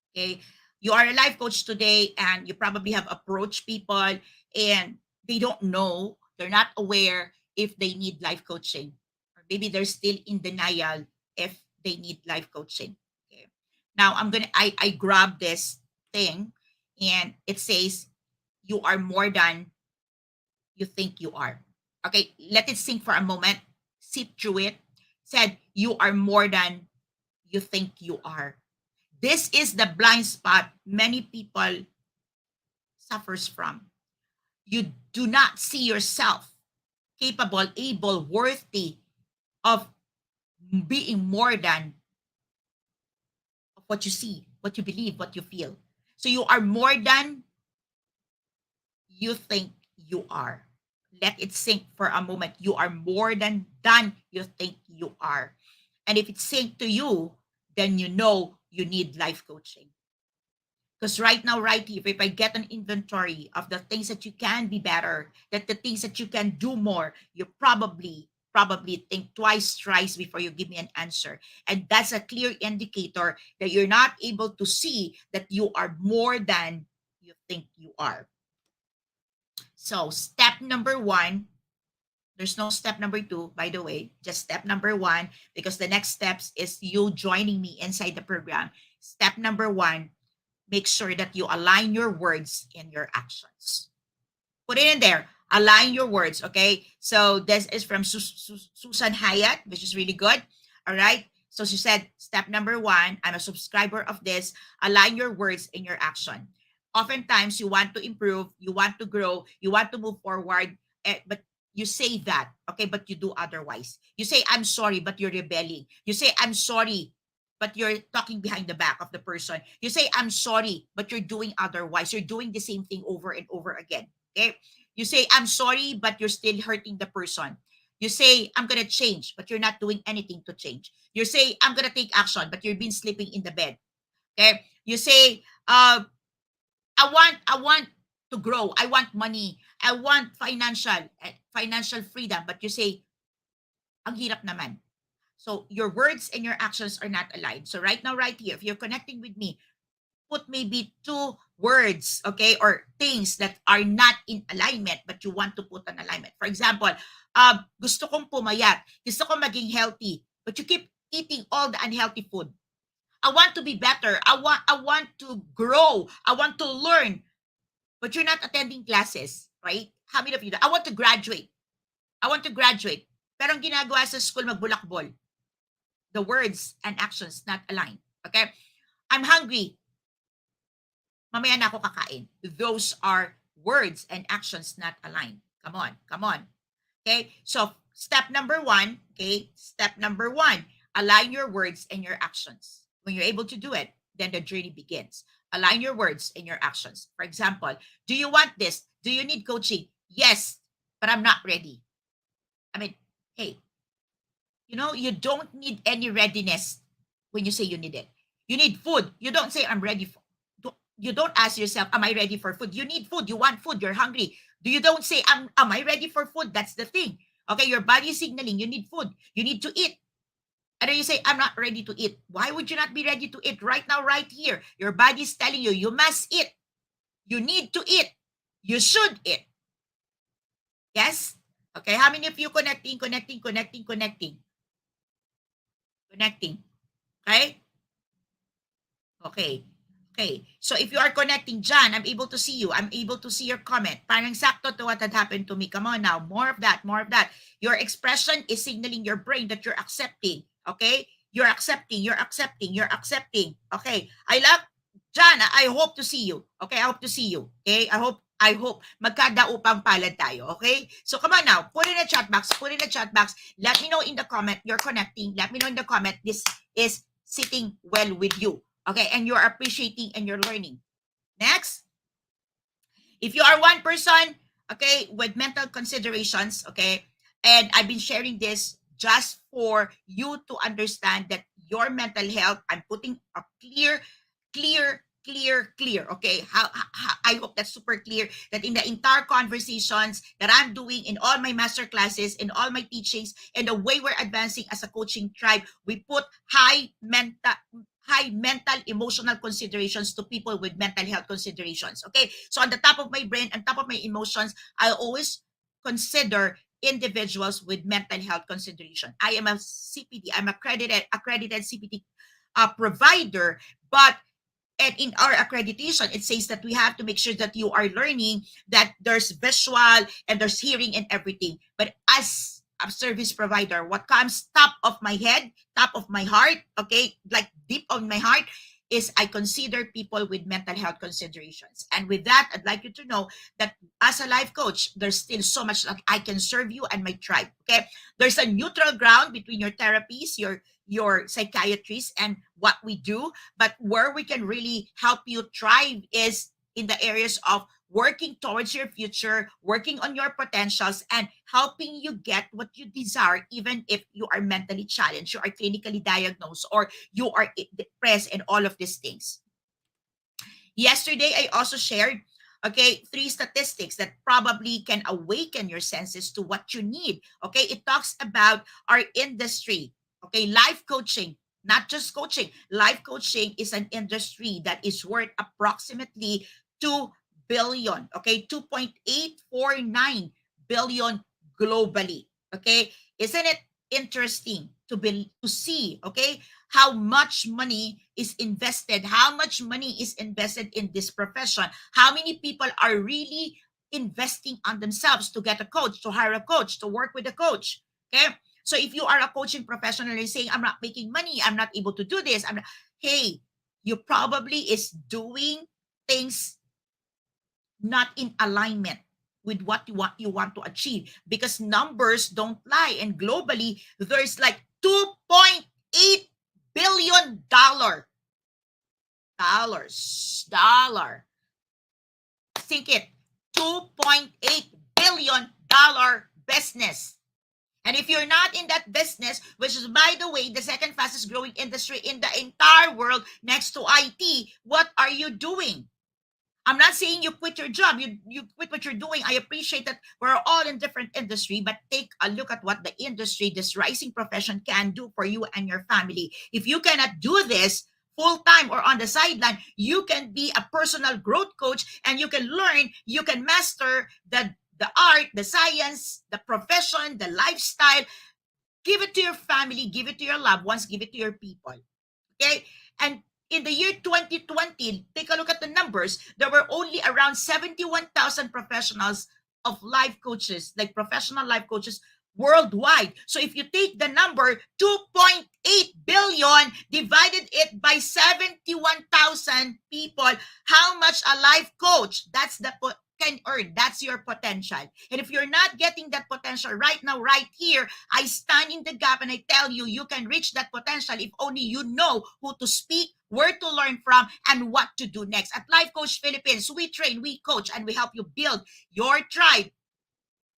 Okay, you are a life coach today and you probably have approached people and they don't know, they're not aware if they need life coaching. Or maybe they're still in denial if they need life coaching. Okay. Now I grab this thing and it says you are more than you think you are. Okay, let it sink for a moment. Sit through it. Said you are more than you think you are. This is the blind spot many people suffers from. You do not see yourself capable, able, worthy of being more than what you see, what you believe, what you feel. So you are more than you think you are. Let it sink for a moment. You are more than you think you are. And if it sink to you, then you know you need life coaching. Because right now, right here, if I get an inventory of the things that you can be better, that the things that you can do more, you probably think twice, thrice before you give me an answer. And that's a clear indicator that you're not able to see that you are more than you think you are. So step number 1, there's no step number 2, by the way, just step number 1, because the next steps is you joining me inside the program. Step number 1, make sure that you align your words and your actions. Put it in there. Align your words, okay? So this is from Susan Hyatt, which is really good. All right. So she said, step number 1, I'm a subscriber of this. Align your words and your action. Oftentimes, you want to improve, you want to grow, you want to move forward, but you say that, okay, but you do otherwise. You say, I'm sorry, but you're rebelling. You say, I'm sorry, but you're talking behind the back of the person. You say, I'm sorry, but you're doing otherwise. You're doing the same thing over and over again. Okay. You say, I'm sorry, but you're still hurting the person. You say, I'm going to change, but you're not doing anything to change. You say, I'm going to take action, but you've been sleeping in the bed. Okay. You say, I want to grow. I want money. I want financial freedom. But you say, ang hirap naman. So your words and your actions are not aligned. So right now, right here, if you're connecting with me, put maybe 2 words, okay, or things that are not in alignment, but you want to put an alignment. For example, gusto kong pumayat, gusto kong maging healthy, but you keep eating all the unhealthy food. I want to be better. I want to grow. I want to learn, but you're not attending classes, right? How many of you? I want to graduate. I want to graduate. Pero ang ginagawa sa school, magbulakbol. The words and actions not aligned. Okay? I'm hungry. Mamaya na ako kakain. Those are words and actions not aligned. Come on, come on. Okay? So, step number 1, okay? Step number 1, align your words and your actions. When you're able to do it, then the journey begins. Align your words and your actions. For example, do you want this? Do you need coaching? Yes, but I'm not ready. I mean, hey, you don't need any readiness when you say you need it. You need food. You don't say, I'm ready for. You don't ask yourself, am I ready for food? You need food. You want food. You're hungry. You don't say, am I ready for food? That's the thing. Okay, your body is signaling you need food. You need to eat. And then you say, I'm not ready to eat. Why would you not be ready to eat right now, right here? Your body is telling you, you must eat. You need to eat. You should eat. Yes? Okay, how many of you connecting? Connecting. Okay? Okay. So if you are connecting, John, I'm able to see you. I'm able to see your comment. Parang sakto to what had happened to me. Come on now. More of that. Your expression is signaling your brain that you're accepting. Okay? You're accepting. Okay. I love Jan, I hope to see you. Okay, I hope to see you. Okay, I hope magkadaupang palad tayo. Okay, so come on now, put in the chat box. Put in the chat box. Let me know in the comment you're connecting. Let me know in the comment this is sitting well with you. Okay, and you're appreciating and you're learning. Next, if you are one person, okay, with mental considerations, okay, and I've been sharing this just for you to understand that your mental health, I'm putting a clear, okay? I hope that's super clear that in the entire conversations that I'm doing in all my master classes, in all my teachings, and the way we're advancing as a coaching tribe, we put high mental emotional considerations to people with mental health considerations. Okay, so on the top of my brain, on top of my emotions, I always consider individuals with mental health consideration. I am a CPD, I'm accredited CPD provider, but and in our accreditation, it says that we have to make sure that you are learning, that there's visual and there's hearing and everything. But as a service provider, what comes top of my head, top of my heart, okay, like deep on my heart, is I consider people with mental health considerations. And with that, I'd like you to know that as a life coach, there's still so much that I can serve you and my tribe. Okay, there's a neutral ground between your therapies, your psychiatrists, and what we do, but where we can really help you thrive is in the areas of working towards your future, working on your potentials, and helping you get what you desire, even if you are mentally challenged, you are clinically diagnosed, or you are depressed, and all of these things. Yesterday, I also shared, okay, 3 statistics that probably can awaken your senses to what you need. Okay, it talks about our industry. Okay, life coaching, not just coaching. Life coaching is an industry that is worth approximately 2 billion. Okay, 2.849 billion globally. Okay, isn't it interesting to see, okay, how much money is invested, how much money is invested in this profession, how many people are really investing on themselves to get a coach, to hire a coach, to work with a coach. Okay, so if you are a coaching professional and saying, I'm not making money, I'm not able to do this, I'm not, hey, you probably is doing things not in alignment with what you want to achieve, because numbers don't lie, and globally there's like 2.8 billion dollar, think it, 2.8 billion dollar business. And if you're not in that business, which is, by the way, the second fastest growing industry in the entire world next to IT, what are you doing? I'm not saying you quit your job, you quit what you're doing. I appreciate that we're all in different industry, but take a look at what the industry, this rising profession, can do for you and your family. If you cannot do this full time or on the sideline, you can be a personal growth coach, and you can learn, you can master the art, the science, the profession, the lifestyle. Give it to your family, give it to your loved ones, give it to your people. Okay? And in the year 2020, take a look at the numbers. There were only around 71,000 professionals of life coaches, like professional life coaches worldwide. So if you take the number 2.8 billion, divided it by 71,000 people, how much a life coach, that's the can earn. That's your potential. And if you're not getting that potential right now, right here, I stand in the gap and I tell you, you can reach that potential if only you know who to speak, where to learn from, and what to do next. At Life Coach Philippines, we train, we coach, and we help you build your tribe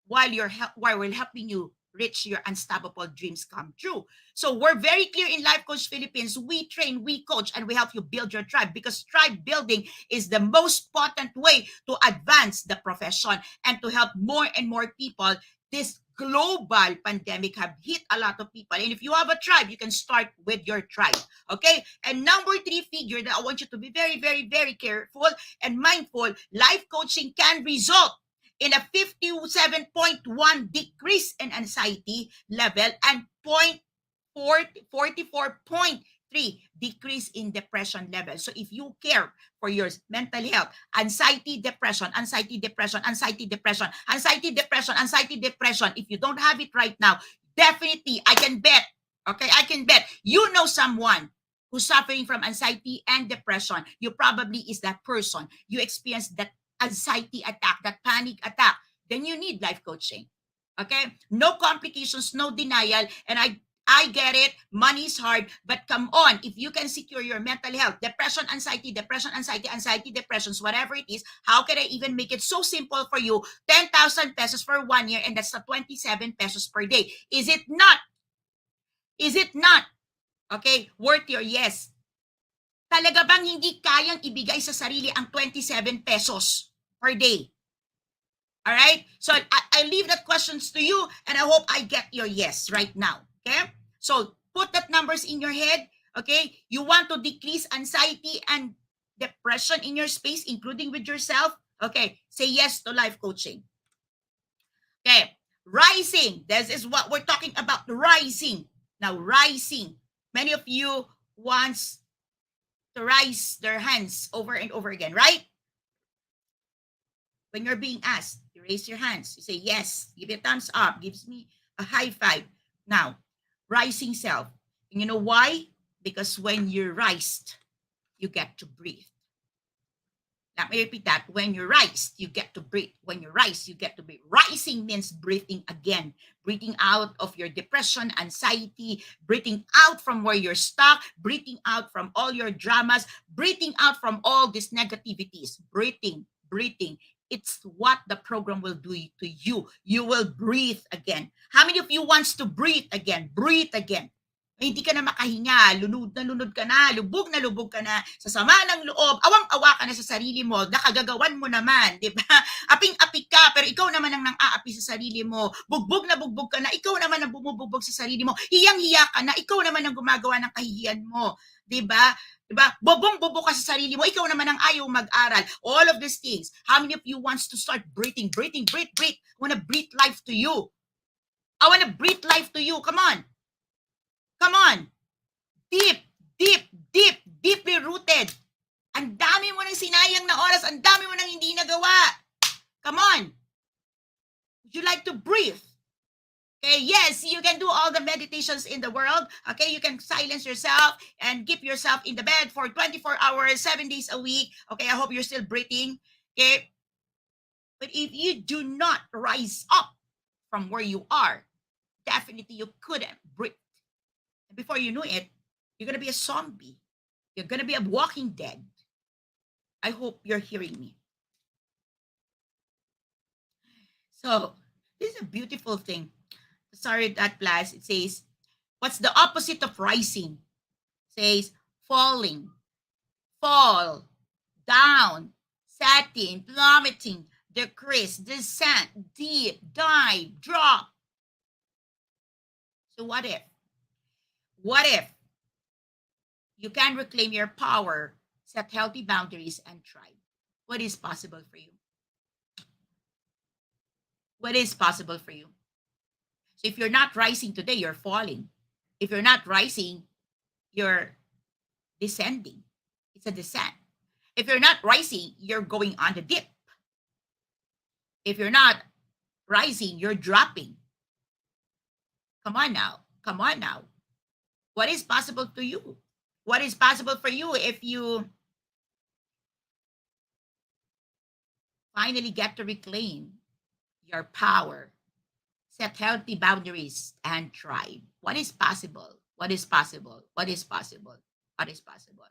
while we're helping you reach your unstoppable dreams come true. So we're very clear in Life Coach Philippines. We train, we coach, and we help you build your tribe, because tribe building is the most potent way to advance the profession and to help more and more people. This global pandemic have hit a lot of people. And if you have a tribe, you can start with your tribe. Okay? And number 3 figure that I want you to be very, very, very careful and mindful, life coaching can result in a 57.1 decrease in anxiety level and 44.3 decrease in depression level. So if you care for your mental health, anxiety, depression, anxiety, depression, anxiety, depression, anxiety, depression, anxiety, depression, if you don't have it right now, definitely I can bet, okay, I can bet you know someone who's suffering from anxiety and depression, you probably is that person. You experience that anxiety attack, that panic attack, then you need life coaching. Okay? No complications, no denial. And I get it. Money is hard, but come on. If you can secure your mental health, depression, anxiety, depressions, whatever it is, how can I even make it so simple for you? 10,000 pesos for 1 year, and that's the 27 pesos per day. Is it not? Is it not? Okay, worth your yes. Talaga bang hindi kayang ibigay sa sarili ang 27 pesos per day? All right? So I leave that questions to you, and I hope I get your yes right now. Okay? So put that numbers in your head. Okay? You want to decrease anxiety and depression in your space, including with yourself. Okay? Say yes to life coaching. Okay? Rising. This is what we're talking about. Rising. Now, rising. Many of you wants to raise their hands over and over again, right? When you're being asked, you raise your hands. You say yes. Give it a thumbs up. Gives me a high five. Now, rising self. And you know why? Because when you're raised, you get to breathe. Let me repeat that. When you rise, you get to breathe. When you rise, you get to breathe. Rising means breathing again. Breathing out of your depression, anxiety, breathing out from where you're stuck, breathing out from all your dramas, breathing out from all these negativities. Breathing. It's what the program will do to you. You will breathe again. How many of you wants to breathe again? Breathe again. Hindi ka na makahinga, lunod ka na lubog ka na, sa sama ng loob, awang-awa ka na sa sarili mo, nakagagawan mo naman, di ba? Aping-apik ka, pero ikaw naman ang nang-aapi sa sarili mo, bugbog ka na, ikaw naman ang bumubugbog sa sarili mo, hiyang-hiya ka na, ikaw naman ang gumagawa ng kahihiyan mo, di ba? Diba? Bobong-bobo ka sa sarili mo, ikaw naman ang ayaw mag-aral. All of these things. How many of you wants to start breathing? I wanna breathe life to you. I wanna breathe life to you. Come on. Deeply rooted. Ang dami mo nang sinayang na oras, ang dami mo nang hindi nagawa. Come on. Would you like to breathe? Okay, yes, you can do all the meditations in the world. Okay, you can silence yourself and keep yourself in the bed for 24 hours, 7 days a week. Okay, I hope you're still breathing. Okay, but if you do not rise up from where you are, definitely you couldn't breathe. And before you know it, you're going to be a zombie. You're going to be a walking dead. I hope you're hearing me. So, this is a beautiful thing. Sorry, that class, it says, what's the opposite of rising? It says, falling, fall, down, setting, plummeting, decrease, descent, deep, dive, drop. So what if you can reclaim your power, set healthy boundaries, and thrive? What is possible for you? What is possible for you? So if you're not rising today, you're falling. If you're not rising, you're descending. It's a descent. If you're not rising, you're going on the dip. If you're not rising, you're dropping. Come on now. What is possible to you? What is possible for you if you finally get to reclaim your power, set healthy boundaries, and thrive? What is possible? What is possible? What is possible? What is possible?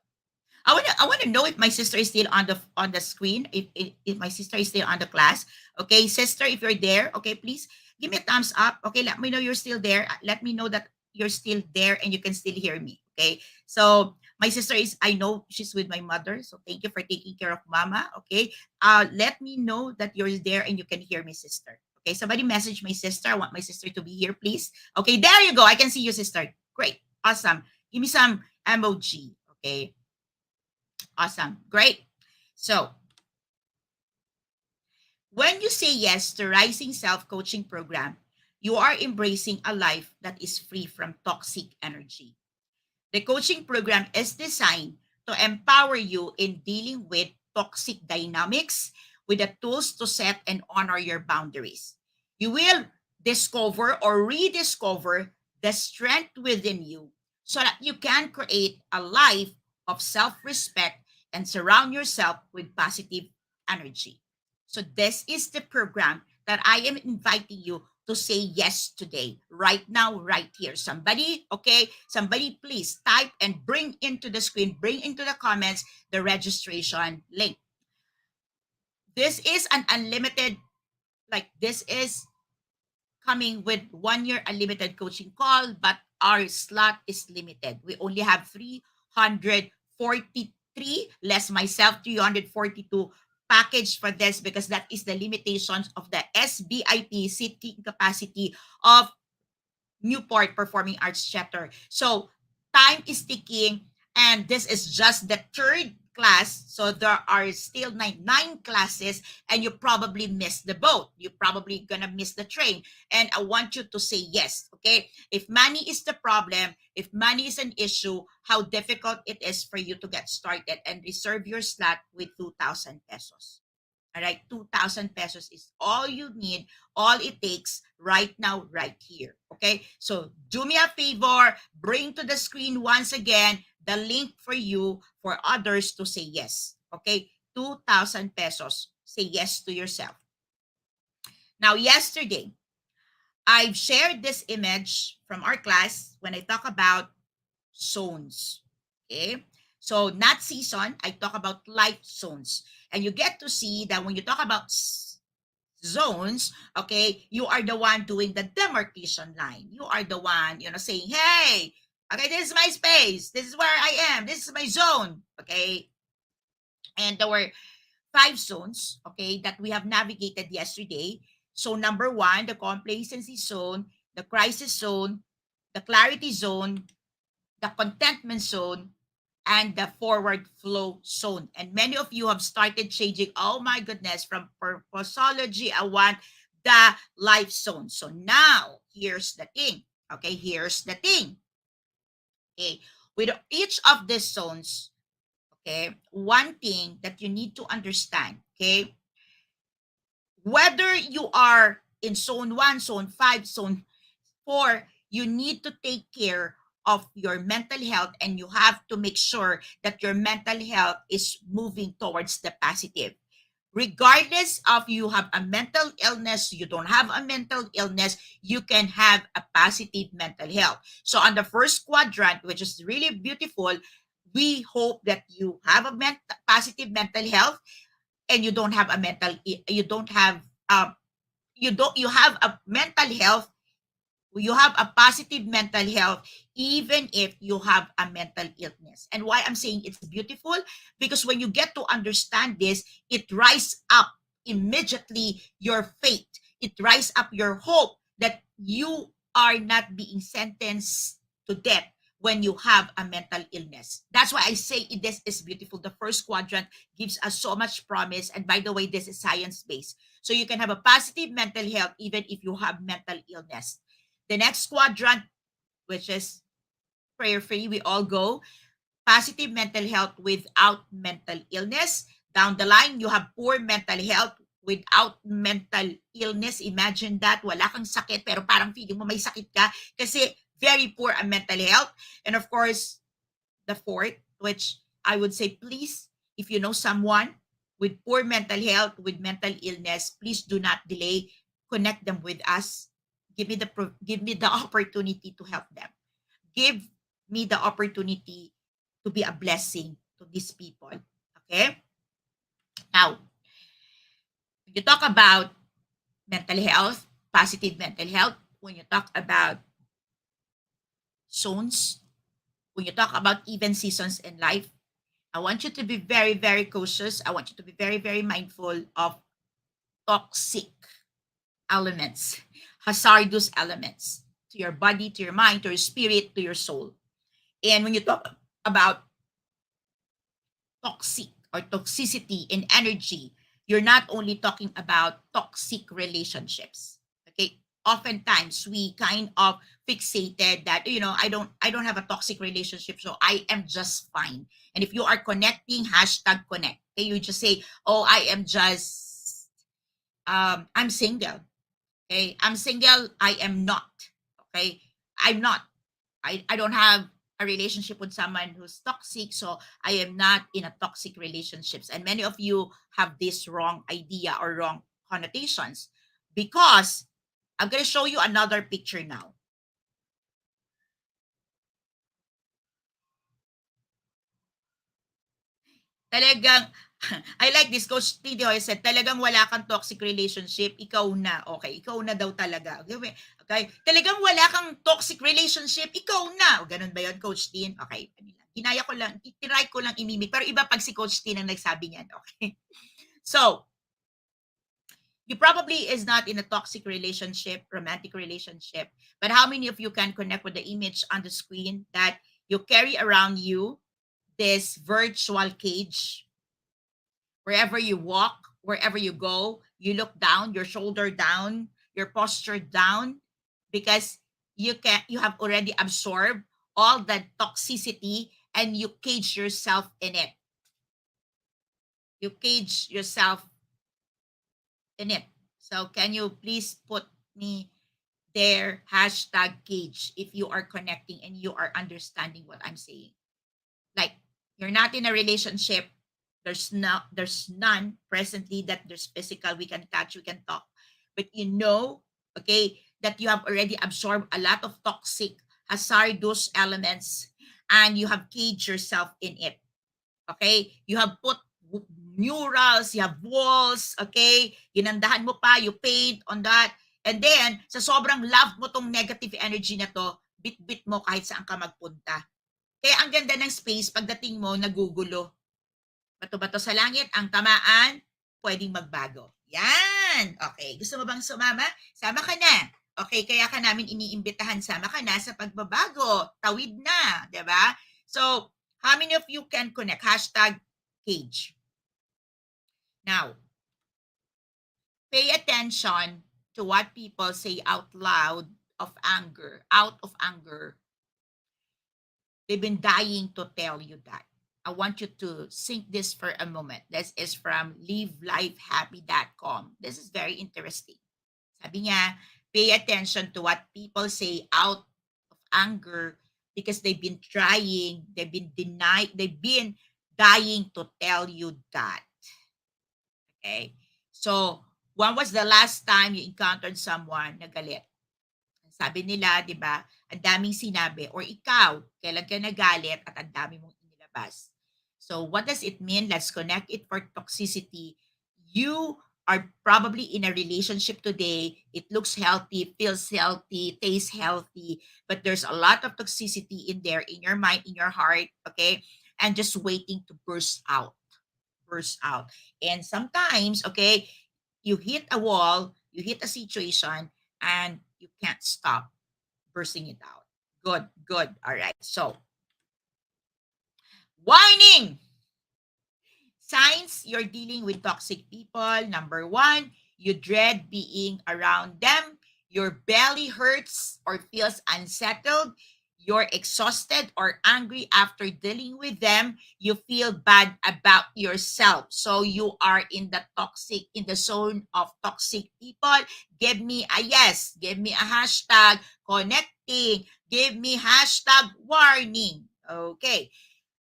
I want to know if my sister is still on the screen. If my sister is still on the class. Okay, sister, if you're there, okay, please give me a thumbs up. Okay, let me know you're still there. Let me know that you're still there and you can still hear me. Okay, so my sister is, I know she's with my mother. So thank you for taking care of mama. Okay, let me know that you're there and you can hear me, sister. Okay, somebody message my sister. I want my sister to be here, please. Okay, there you go. I can see you, sister. Great, awesome. Give me some emoji. Okay, awesome, great. So when you say yes to Rising Self-Coaching Program, you are embracing a life that is free from toxic energy. The coaching program is designed to empower you in dealing with toxic dynamics with the tools to set and honor your boundaries. You will discover or rediscover the strength within you so that you can create a life of self-respect and surround yourself with positive energy. So this is the program that I am inviting you to say yes today, right now, right here. Somebody, okay, somebody please type and bring into the screen, bring into the comments the registration link. This is an unlimited, like this is coming with 1 year unlimited coaching call, but our slot is limited. We only have 343, less myself, 342 package for this, because that is the limitations of the SBIP seating capacity of Newport Performing Arts Chapter. So time is ticking, and this is just the third class. So there are still nine classes, and you probably missed the boat. You're probably gonna miss the train. And I want you to say yes. Okay. If money is the problem, if money is an issue, how difficult it is for you to get started and reserve your slot with 2,000 pesos. All right, 2,000 pesos is all you need, all it takes right now, right here. Okay, so do me a favor, bring to the screen once again the link for you, for others to say yes. Okay, 2,000 pesos. Say yes to yourself. Now, yesterday, I've shared this image from our class when I talk about zones. Okay, so not season, I talk about life zones. And you get to see that when you talk about zones, okay, you are the one doing the demarcation line. You are the one, saying, hey, okay, this is my space. This is where I am. This is my zone. Okay. And there were 5 zones, okay, that we have navigated yesterday. So number 1, the complacency zone, the crisis zone, the clarity zone, the contentment zone, and the forward flow zone. And many of you have started changing, oh my goodness, from purposology, I want the life zone. So now, here's the thing. Okay, here's the thing. Okay, with each of these zones, okay, one thing that you need to understand, okay, whether you are in zone 1, zone 5, zone 4, you need to take care of your mental health, and you have to make sure that your mental health is moving towards the positive. Regardless of you have a mental illness, you don't have a mental illness, you can have a positive mental health. So on the first quadrant, which is really beautiful, we hope that you have a positive mental health, and you don't have a mental, you don't have, you have a mental health, you have a positive mental health, even if you have a mental illness. And why I'm saying it's beautiful, because when you get to understand this, it rise up immediately your faith. It rise up your hope that you are not being sentenced to death when you have a mental illness. That's why I say this is beautiful. The first quadrant gives us so much promise. And by the way, this is science-based. So you can have a positive mental health even if you have mental illness. The next quadrant, which is prayer-free, we all go. Positive mental health without mental illness. Down the line, you have poor mental health without mental illness. Imagine that, wala kang sakit, pero parang feeling mo may sakit ka kasi very poor ang mental health. And of course, the fourth, which I would say, please, if you know someone with poor mental health, with mental illness, please do not delay. Connect them with us. Give me the opportunity to help them. Give me the opportunity to be a blessing to these people. Okay? Now, when you talk about mental health, positive mental health, when you talk about zones, when you talk about even seasons in life, I want you to be very, very cautious. I want you to be very, very mindful of toxic elements, hazardous elements to your body, to your mind, to your spirit, to your soul. And when you talk about toxic or toxicity in energy, you're not only talking about toxic relationships. Okay. Oftentimes we kind of fixated that, I don't have a toxic relationship, so I am just fine. And if you are connecting, hashtag connect. Okay, you just say, oh, I am just I'm single. Okay. I'm single. I am not. Okay. I'm not. I don't have a relationship with someone who's toxic, so I am not in a toxic relationships. And many of you have this wrong idea or wrong connotations, because I'm going to show you another picture now. Talagang, I like this, Coach Tito. I said, talagang wala kang toxic relationship, ikaw na. Okay, ikaw na daw talaga. Okay, talagang wala kang toxic relationship, ikaw na. O, ganun ba yun, Coach Tin? Okay, ginaya ko lang, itry ko lang imimik. Pero iba pag si Coach Tin ang nagsabi niyan. Okay. So, you probably is not in a toxic relationship, romantic relationship, but how many of you can connect with the image on the screen that you carry around you, this virtual cage? Wherever you walk, wherever you go, you look down, your shoulder down, your posture down, because you have already absorbed all that toxicity and you cage yourself in it. You cage yourself in it. So can you please put me there, hashtag cage, if you are connecting and you are understanding what I'm saying? Like, you're not in a relationship, there's none presently that there's physical, we can touch, we can talk, but you know, okay, that you have already absorbed a lot of toxic hazardous elements and you have caged yourself in it. Okay, you have put murals, you have walls, okay, ginandahan mo pa, you paint on that, and then sa sobrang love mo tong negative energy na to, bit-bit mo kahit saan ka magpunta. Kaya ang ganda ng space, pagdating mo, nagugulo. Bato-bato sa langit, ang tamaan, pwedeng magbago. Yan! Okay, gusto mo bang sumama? Sama ka na. Okay, kaya ka namin iniimbitahan, sama ka na sa pagbabago. Tawid na, di ba? So, how many of you can connect? Hashtag cage. Now, pay attention to what people say out loud of anger, out of anger. They've been dying to tell you that. I want you to think this for a moment. This is from livelifehappy.com. This is very interesting. Sabi niya, pay attention to what people say out of anger because they've been trying, they've been dying to tell you that. Okay? So, when was the last time you encountered someone na galit? Sabi nila, di ba, ang daming sinabi, or ikaw, kailan ka nagalit at ang dami mong inilabas. So what does it mean? Let's connect it for toxicity. You are probably in a relationship today. It looks healthy, feels healthy, tastes healthy, but there's a lot of toxicity in there, in your mind, in your heart, okay? And just waiting to burst out. And sometimes, okay, you hit a wall, you hit a situation, and you can't stop bursting it out. Good. All right. So, warning! Signs you're dealing with toxic people. Number one, you dread being around them. Your belly hurts or feels unsettled. You're exhausted or angry after dealing with them. You feel bad about yourself. So you are in the zone of toxic people. Give me a yes. Give me a hashtag connecting. Give me hashtag warning. Okay.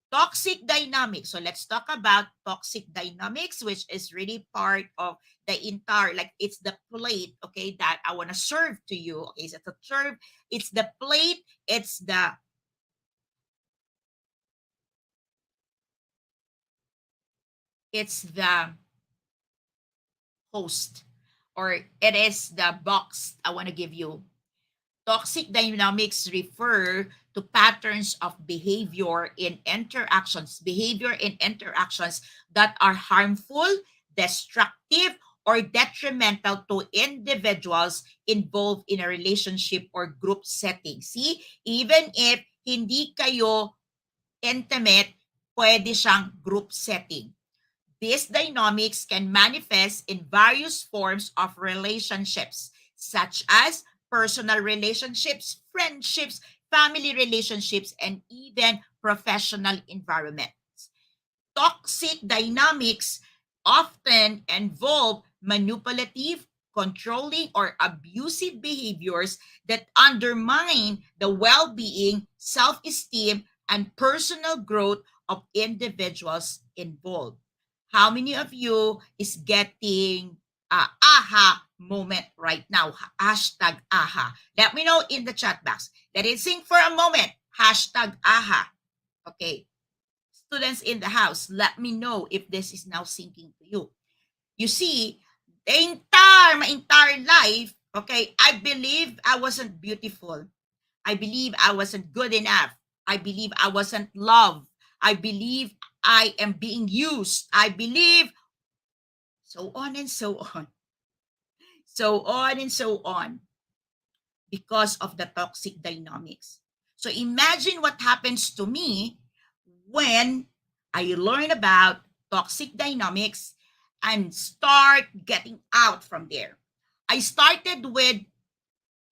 Toxic dynamics. So let's talk about toxic dynamics, which is really part of the entire, like it's the plate, okay, that I want to serve to you. Okay, so to serve, it's the plate, it's the host, or it is the box I want to give you. Toxic dynamics refer to patterns of behavior in interactions that are harmful, destructive, or detrimental to individuals involved in a relationship or group setting. See, even if hindi kayo intimate, pwede siyang group setting. These dynamics can manifest in various forms of relationships, such as personal relationships, friendships, family relationships, and even professional environments. Toxic dynamics often involve manipulative, controlling, or abusive behaviors that undermine the well-being, self-esteem, and personal growth of individuals involved. How many of you is getting aha moment right now? Hashtag aha. Let me know in the chat box. Let it sink for a moment. Hashtag aha. Okay. Students in the house, let me know if this is now sinking to you. You see, my entire life, okay, I believe I wasn't beautiful. I believe I wasn't good enough. I believe I wasn't loved. I believe I am being used. I believe so on and so on. So on and so on because of the toxic dynamics. So imagine what happens to me when I learn about toxic dynamics and start getting out from there. I started with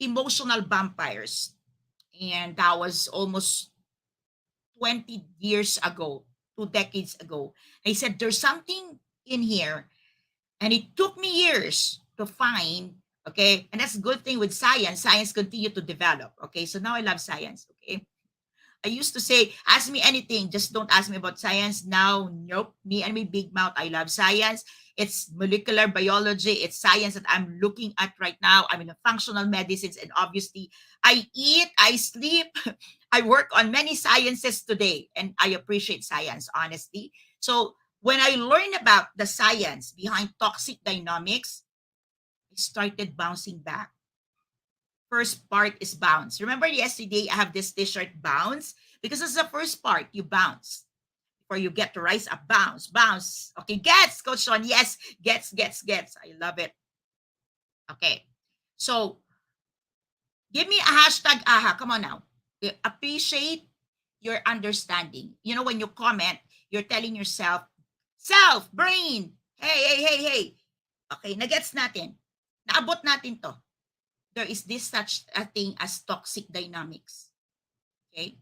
emotional vampires, and that was almost 20 years ago, 2 decades ago. I said, there's something in here. And it took me years to find, okay? And that's a good thing with science. Science continue to develop, okay? So now I love science, okay? I used to say, ask me anything, just don't ask me about science. Now, nope, me and my big mouth, I love science. It's molecular biology, it's science that I'm looking at right now. I'm in the functional medicines, and obviously, I eat, I sleep, I work on many sciences today, and I appreciate science, honestly. So, when I learned about the science behind toxic dynamics, I started bouncing back. First part is bounce. Remember yesterday I have this t-shirt bounce because it's the first part, you bounce before you get to rise up. Bounce, bounce. Okay, gets, Coach Sean. Yes, gets. I love it. Okay, so give me a hashtag aha. Come on now. Appreciate your understanding. You know, when you comment, you're telling yourself, self, brain, hey. Okay, nagets natin. Naabot natin to. There is this such a thing as toxic dynamics. Okay?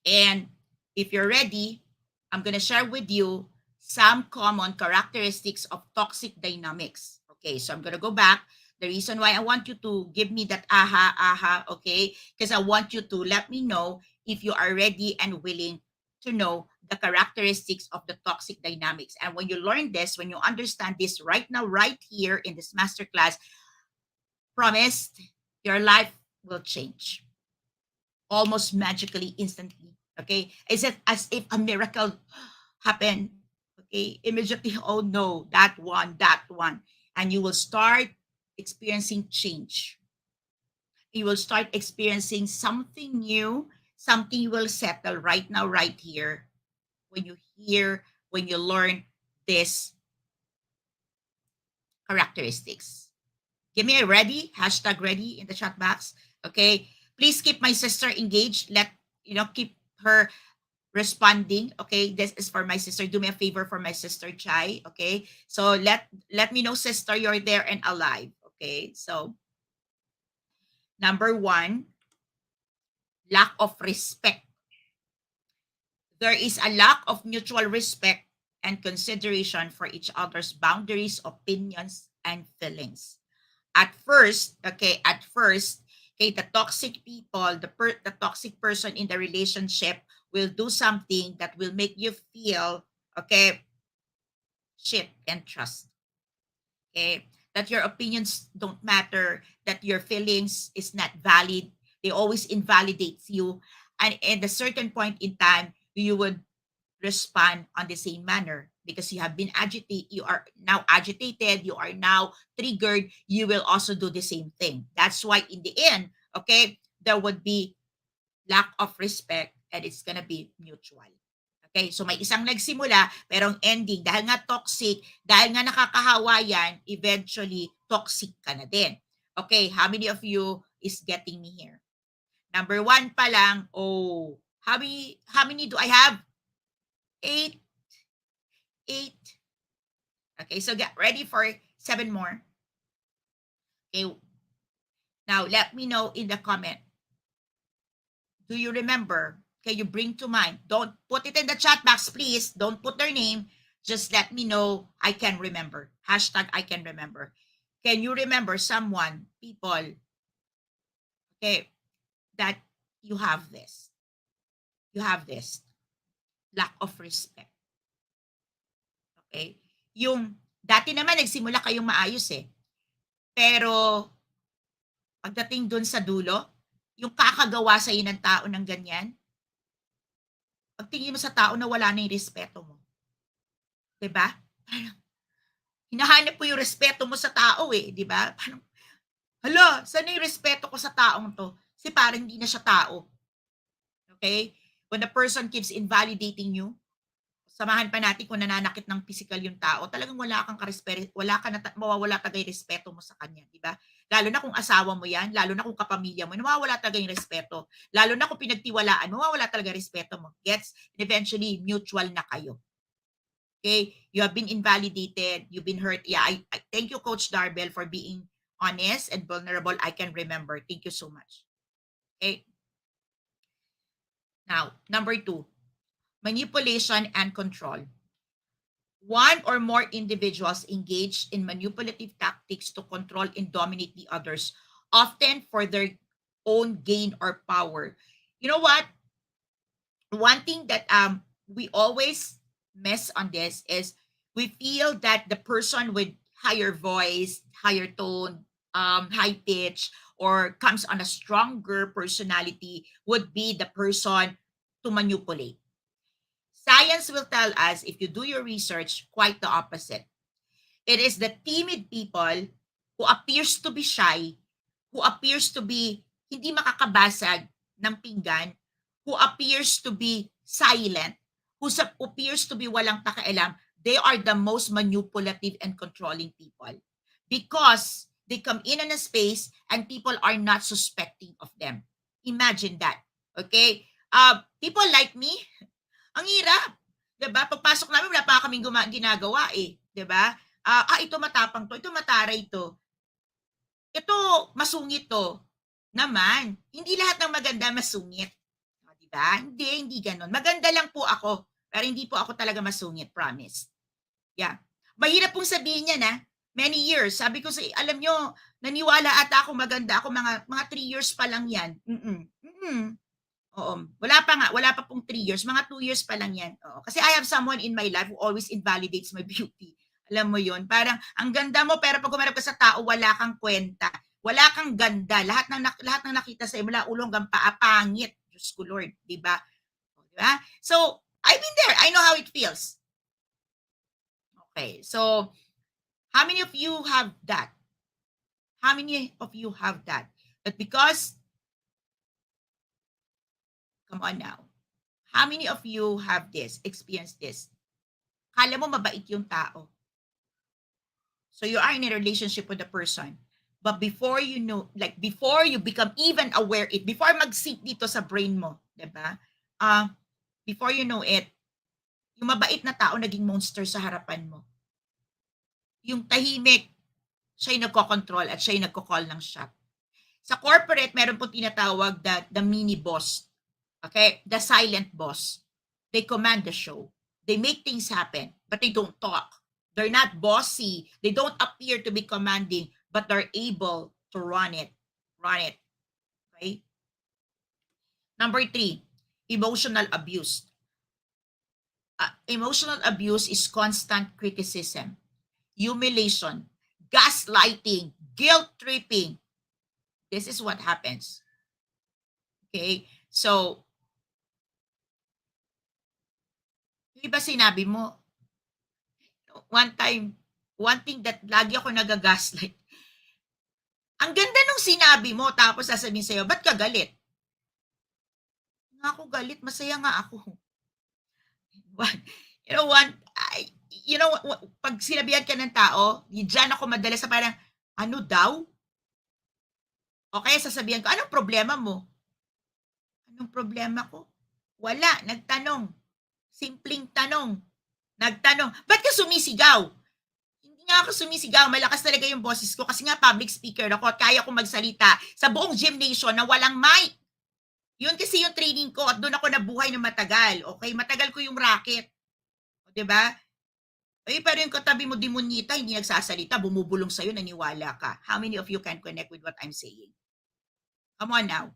And if you're ready, I'm going to share with you some common characteristics of toxic dynamics. Okay, so I'm going to go back. The reason why I want you to give me that aha, okay, because I want you to let me know if you are ready and willing to know the characteristics of the toxic dynamics. And when you learn this, when you understand this right now, right here in this masterclass, promised your life will change almost magically, instantly. Okay, is it as if a miracle happened? Okay, immediately, oh no, that one, and you will start experiencing change. You will start experiencing something new. Something will settle right now, right here, when you hear, when you learn these characteristics. Give me a ready, hashtag ready in the chat box. Okay. Please keep my sister engaged. Keep her responding. Okay. This is for my sister. Do me a favor for my sister Chai. Okay. So let me know, sister, you're there and alive. Okay. So number one, lack of respect. There is a lack of mutual respect and consideration for each other's boundaries, opinions, and feelings. At first, okay, the toxic people, the toxic person in the relationship will do something that will make you feel, okay, shit and trust. Okay, that your opinions don't matter, that your feelings is not valid. They always invalidate you, and at a certain point in time, you would respond on the same manner because you have been agitated, you are now agitated, you are now triggered, you will also do the same thing. That's why in the end, okay, there would be lack of respect and it's gonna be mutual. Okay, so may isang nagsimula pero ang ending dahil nga toxic, dahil nga nakakahawa yan, eventually toxic ka na din. Okay, how many of you is getting me here? Number one pa lang, oh, how many do I have? Eight. Eight. Okay, so get ready for 7 more. Okay, now let me know in the comment. Do you remember? Can you bring to mind? Don't put it in the chat box, please. Don't put their name. Just let me know I can remember. Hashtag I can remember. Can you remember someone, people, okay, that you have this? you have this lack of respect. Okay? Yung dati naman nagsimula kayong maayos eh. Pero pagdating dun sa dulo, yung kakagawa sa ng tao ng ganyan, pagtingin mo sa tao na wala na yung respeto mo. 'Di ba? Parang hinahanap mo yung respeto mo sa tao eh, 'di ba? Parang, hala, saan na yung respeto ko sa taong to? Kasi parang hindi na siya tao. Okay? When the person keeps invalidating you, samahan pa natin kung nananakit ng physical yung tao, talagang wala kang wala ka na, mawawala talaga yung respeto mo sa kanya, di ba? Lalo na kung asawa mo yan, lalo na kung kapamilya mo, mawawala talaga yung respeto. Lalo na kung pinagtiwalaan, mawawala talaga yung respeto mo. Gets? And eventually, mutual na kayo. Okay? You have been invalidated, you've been hurt. Yeah, I thank you, Coach Darbel, for being honest and vulnerable. I can remember. Thank you so much. Okay? Now, number 2, manipulation and control. One or more individuals engage in manipulative tactics to control and dominate the others, often for their own gain or power. You know what? One thing that we always miss on this is we feel that the person with higher voice, higher tone, high pitch, or comes on a stronger personality would be the person to manipulate. Science will tell us, if you do your research, quite the opposite. It is the timid people who appears to be shy, who appears to be hindi makakabasag ng pinggan, who appears to be silent, appears to be walang pakialam. They are the most manipulative and controlling people because they come in a space and people are not suspecting of them. Imagine that. Okay? People like me, ang hirap. 'Di ba? Pagpasok namin wala pa kaming ginagawa eh, 'di ba? Ito matapang to, ito mataray to. Ito masungit to. Naman, hindi lahat ng maganda masungit. 'Di ba? Hindi ganoon. Maganda lang po ako, pero hindi po ako talaga masungit, promise. Yeah. Mahirap pong sabihin niya na many years. Sabi ko sa alam nyo, naniwala ata ako maganda ako mga 3 years pa lang 'yan. Oo. Wala pa pong 3 years, mga 2 years pa lang 'yan. Oo. Kasi I have someone in my life who always invalidates my beauty. Alam mo 'yun? Parang ang ganda mo pero pag umarap ka sa tao, wala kang kwenta. Wala kang ganda. Lahat ng nakita sa mula ulo hanggang paa pangit. Diyos ko Lord, 'di ba? Di ba? So, I've been there. I know how it feels. Okay. So, how many of you have that? How many of you have that? But because come on now. How many of you have this, experienced this? Kala mo mabait yung tao. So you are in a relationship with a person. But before you know, like before you become even aware it, before mag-sink dito sa brain mo, 'di ba? Before you know it, yung mabait na tao naging monster sa harapan mo. Yung tahimik, siya yung nagko-control at siya yung nagko-call ng shot. Sa corporate, meron po tinatawag the mini boss. Okay? The silent boss. They command the show. They make things happen, but they don't talk. They're not bossy. They don't appear to be commanding, but they're able to run it. Okay? Number 3, emotional abuse. Emotional abuse is constant criticism, humiliation, gaslighting, guilt tripping. This is what happens. Okay? So, di ba sinabi mo, one thing that lagi ako nagagaslight, ang ganda nung sinabi mo, tapos sasabihin sa'yo, ba't ka galit? Nga ako galit, masaya nga ako. Pag sinabihan ka ng tao, dyan ako madalas sa parang, ano daw? O kaya sasabihan ko, anong problema mo? Anong problema ko? Wala, nagtanong. Simpleng tanong. Nagtanong, ba't ka sumisigaw? Hindi nga ako sumisigaw, malakas talaga yung boses ko kasi nga public speaker ako at kaya kong magsalita sa buong gymnasium na walang mic. Yun kasi yung training ko at doon ako nabuhay ng matagal. Okay, matagal ko yung racket. O, diba? Pero yung katabi mo, demonyita, hindi nagsasalita, bumubulong sa'yo, naniwala ka. How many of you can connect with what I'm saying? Come on now.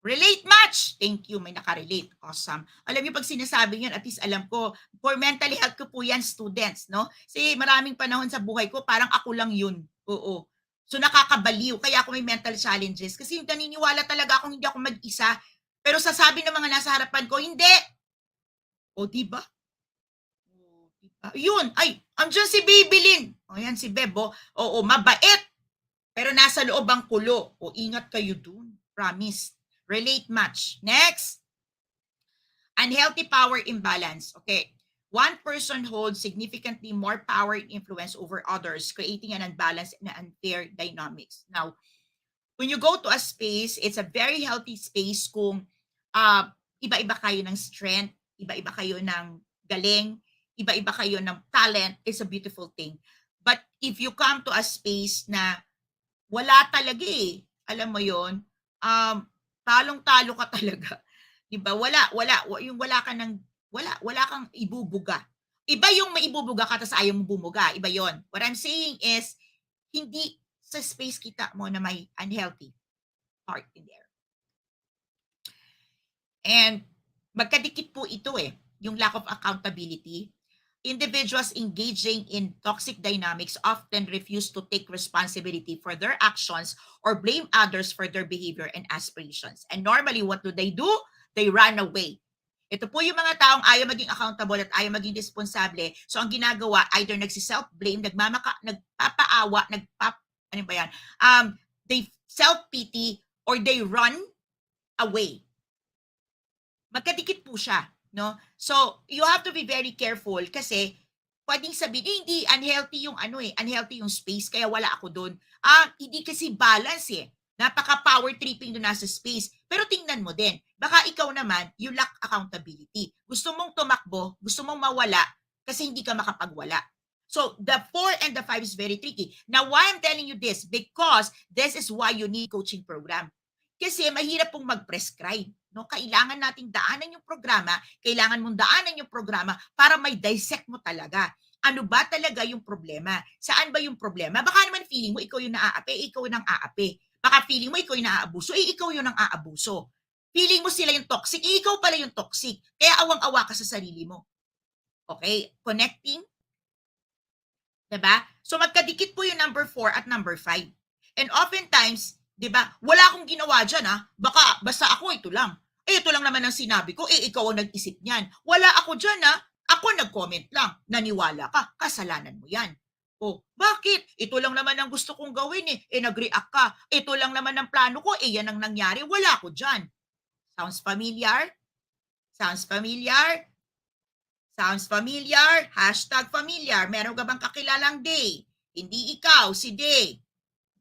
Relate match. Thank you, may nakarelate. Awesome. Alam niyo, pag sinasabi yun, at least alam ko, for mental health ko po yan, students, no? Kasi maraming panahon sa buhay ko, parang ako lang yun. Oo. So nakakabaliw. Kaya ako may mental challenges. Kasi naniniwala talaga akong hindi ako mag-isa. Pero sasabi ng mga nasa harapan ko, hindi. O, diba? O, diba? Yun. Ay, andyan si Babylin. O, yan si Bebo. Oo, mabait. Pero nasa loob ang kulo. O, ingat kayo dun. Promise. Relate match. Next. Unhealthy power imbalance. Okay. One person holds significantly more power and influence over others, creating an unbalanced and unfair dynamics. Now, when you go to a space, it's a very healthy space kung uh, iba-iba kayo ng strength, iba-iba kayo ng galing, iba-iba kayo ng talent. It's a beautiful thing. But if you come to a space na wala talaga eh, alam mo yon, talong-talo ka talaga. 'Di ba? Yung wala ka ng wala kang ibubuga. Iba yung maibubuga ka tapos ayaw mo bumuga, iba yon. What I'm saying is hindi sa space kita mo na may unhealthy part in there. And magkadikit po ito eh, yung lack of accountability. Individuals engaging in toxic dynamics often refuse to take responsibility for their actions or blame others for their behavior and aspirations. And normally, what do? They run away. Ito po yung mga taong ayaw maging accountable at ayaw maging responsable. So, ang ginagawa, either nagsi-self-blame, nagpapaawa, ano ba yan? They self-pity or they run away. Magkadikit po siya, no? So, you have to be very careful kasi pwedeng sabihin, hindi unhealthy yung unhealthy yung space kaya wala ako doon. Hindi kasi balance eh. Napaka-power tripping doon nasa space. Pero tingnan mo din, baka ikaw naman, you lack accountability. Gusto mong tumakbo, gusto mong mawala kasi hindi ka makapagwala. So, the 4 and the 5 is very tricky. Now, why I'm telling you this? Because this is why you need coaching program. Kasi mahirap pong mag-prescribe. No? Kailangan nating daanan yung programa, kailangan mong daanan yung programa para may dissect mo talaga. Ano ba talaga yung problema? Saan ba yung problema? Baka naman feeling mo ikaw yung naaapi, ikaw yung aapi. Baka feeling mo ikaw yung naaabuso, ikaw yung aabuso. Feeling mo sila yung toxic, ikaw pala yung toxic. Kaya awang-awa ka sa sarili mo. Okay? Connecting. Diba? So magkadikit po yung number 4 at number 5. And oftentimes, diba, wala akong ginawa dyan Baka, basta ako ito lang. Ito lang naman ang sinabi ko, ikaw ang nag-isip niyan. Wala ako dyan Ako nag-comment lang. Naniwala ka, kasalanan mo yan. Bakit? Ito lang naman ang gusto kong gawin nag-react ka. Ito lang naman ang plano ko, yan ang nangyari. Wala ako dyan. Sounds familiar? Sounds familiar? Sounds familiar? Hashtag familiar. Meron ka bang kakilalang Day? Hindi ikaw, si Day.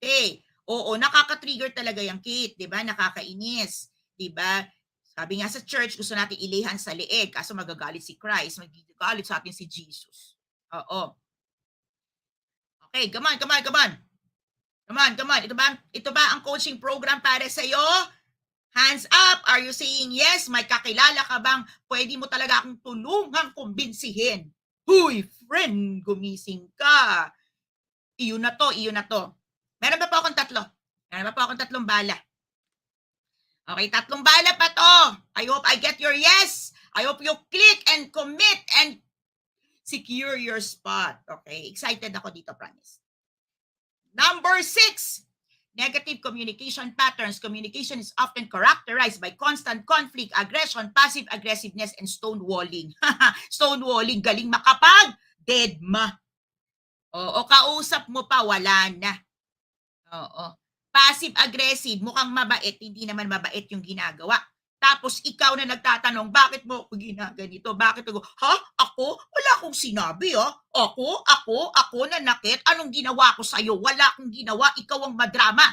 Day. Oo, nakaka-trigger talaga yung Kate, di ba? Nakakainis, di ba? Sabi nga sa church, gusto natin ilihan sa leeg, kaso magagalit si Christ, magagalit sa atin si Jesus. Oo. Okay, come on. Ito ba ang coaching program para sa iyo? Hands up. Are you saying yes? May kakilala ka bang pwede mo talaga akong tulungang kumbinsihin? Huy, friend, gumising ka. Iyon na to. Meron ba po akong tatlong bala? Okay, 3 bala pa to. I hope I get your yes. I hope you click and commit and secure your spot. Okay, excited ako dito, promise. Number 6, negative communication patterns. Communication is often characterized by constant conflict, aggression, passive aggressiveness, and stonewalling. Stonewalling, galing makapag, deadma. Oo, kausap mo pa, wala na. Oo. Passive-aggressive, mukhang mabait, hindi naman mabait yung ginagawa. Tapos ikaw na nagtatanong, bakit mo ako ginaganito? Bakit ako? Ako? Wala akong sinabi, Ako nanakit? Anong ginawa ko sa'yo? Wala akong ginawa, ikaw ang madrama.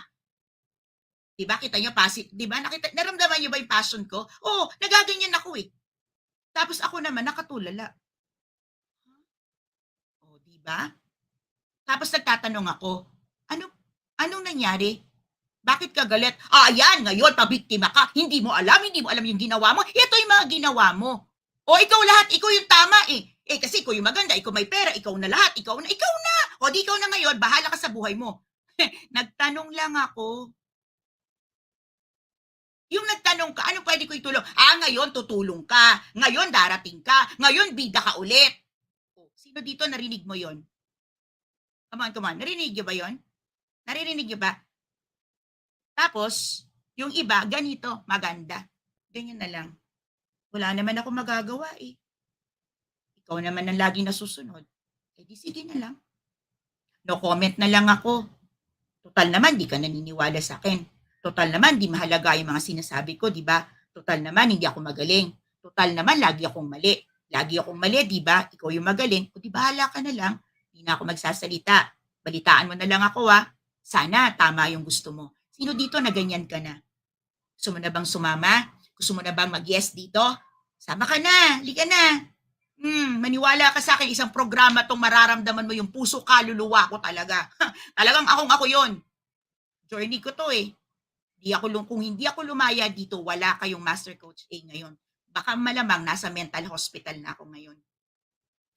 Diba? Kita nyo, passive, diba? Naramdaman nyo ba yung passion ko? Nagaganyan ako Tapos ako naman, nakatulala. Diba? Tapos nagtatanong ako, anong nangyari? Bakit ka galit? Ayan, ngayon, pabiktima ka. Hindi mo alam yung ginawa mo. Ito yung mga ginawa mo. Ikaw lahat, ikaw yung tama kasi ikaw yung maganda, ikaw may pera, ikaw na lahat, ikaw na. Di ikaw na ngayon, bahala ka sa buhay mo. Nagtanong lang ako. Yung nagtanong ka, ano pwede ko itulong? Ngayon tutulong ka. Ngayon darating ka. Ngayon bida ka ulit. Sino dito narinig mo yon? Come on. Narinig niyo ba yon? Naririnig niyo ba? Tapos, yung iba, ganito, maganda. Ganyan na lang. Wala naman ako magagawa eh. Ikaw naman ang lagi nasusunod. Di sige na lang. No comment na lang ako. Total naman, di ka naniniwala sa akin. Total naman, di mahalaga yung mga sinasabi ko, di ba? Total naman, hindi ako magaling. Total naman, lagi akong mali. Lagi akong mali, di ba? Ikaw yung magaling. O di bahala ka na lang. Hindi na ako magsasalita. Balitaan mo na lang ako, Sana tama yung gusto mo. Sino dito na ganyan ka na? Gusto mo na bang sumama? Gusto mo na bang mag-yes dito? Sama ka na. Liga na. Maniwala ka sa akin, isang programa tong mararamdaman mo yung puso, kaluluwa ko talaga. Talagang ako yon. Journey ko to eh. Kung hindi ako lumaya dito, wala kayong Master Coach A ngayon. Baka malamang nasa mental hospital na ako ngayon.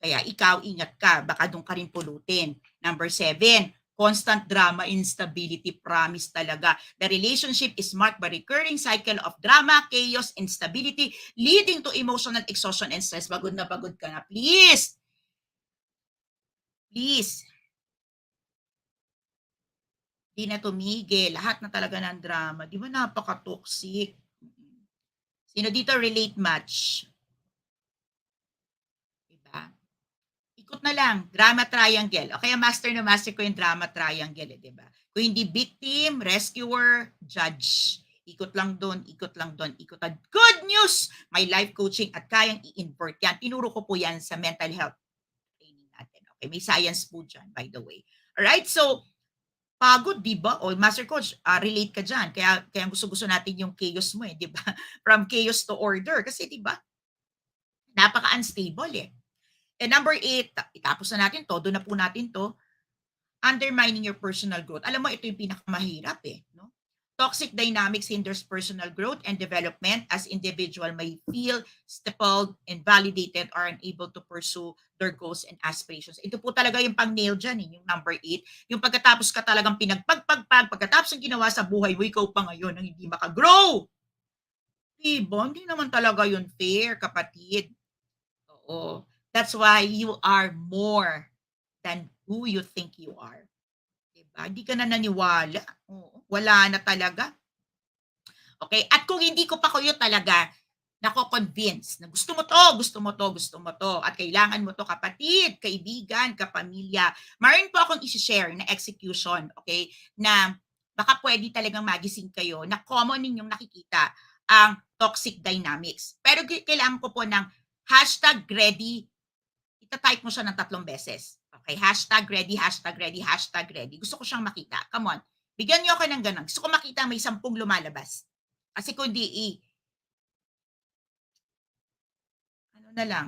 Kaya ikaw, ingat ka. Baka doon ka rin pulutin. Number 7, constant drama, instability, promise talaga. The relationship is marked by recurring cycle of drama, chaos, instability, leading to emotional exhaustion and stress. Pagod na pagod ka na. Please. Please. Di na tumigil. Lahat na talaga ng drama. Di ba napaka-toxic? Sino dito relate much? Diba? Ikot na lang. Drama triangle. O kaya master na master ko yung drama triangle. Diba? Kung hindi victim, rescuer, judge. Ikot lang doon, ikot lang doon, ikot. Good news! May life coaching at kayang i-invert yan. Tinuro ko po yan sa mental health training natin. Okay, may science po dyan, by the way. Alright, so, pagod, di ba? O, Master Coach, relate ka dyan. Kaya gusto-gusto natin yung chaos mo di ba? From chaos to order. Kasi, di ba? Napaka-unstable And number 8, itapos na natin to, doon na po natin to, undermining your personal growth. Alam mo, ito yung pinakamahirap no? Toxic dynamics hinders personal growth and development as individual may feel stifled, invalidated, or unable to pursue their goals and aspirations. Ito po talaga yung pang-nail dyan, yung number 8. Yung pagkatapos ka talagang pinagpagpagpag, pagkatapos ng ginawa sa buhay mo, ikaw pa ngayon ang hindi makagrow. Diba? Hindi naman talaga yun fair, kapatid. Oo. That's why you are more than who you think you are. Diba? Hindi ka na naniwala. Oo. Wala na talaga. Okay? At kung hindi ko pa kayo talaga nako-convince na gusto mo to, gusto mo to, gusto mo to, at kailangan mo to, kapatid, kaibigan, kapamilya, mayroon po akong isi-share na execution, okay, na baka pwede talagang magising kayo na common ninyong nakikita ang toxic dynamics. Pero kailangan ko po ng #ready. Ita-type mo siya ng 3 beses. Okay, #ready, #ready. Gusto ko siyang makita. Come on. Bigyan niyo ako ng ganun. Gusto ko makita may 10 lumalabas. Kasi kung di, ano na lang,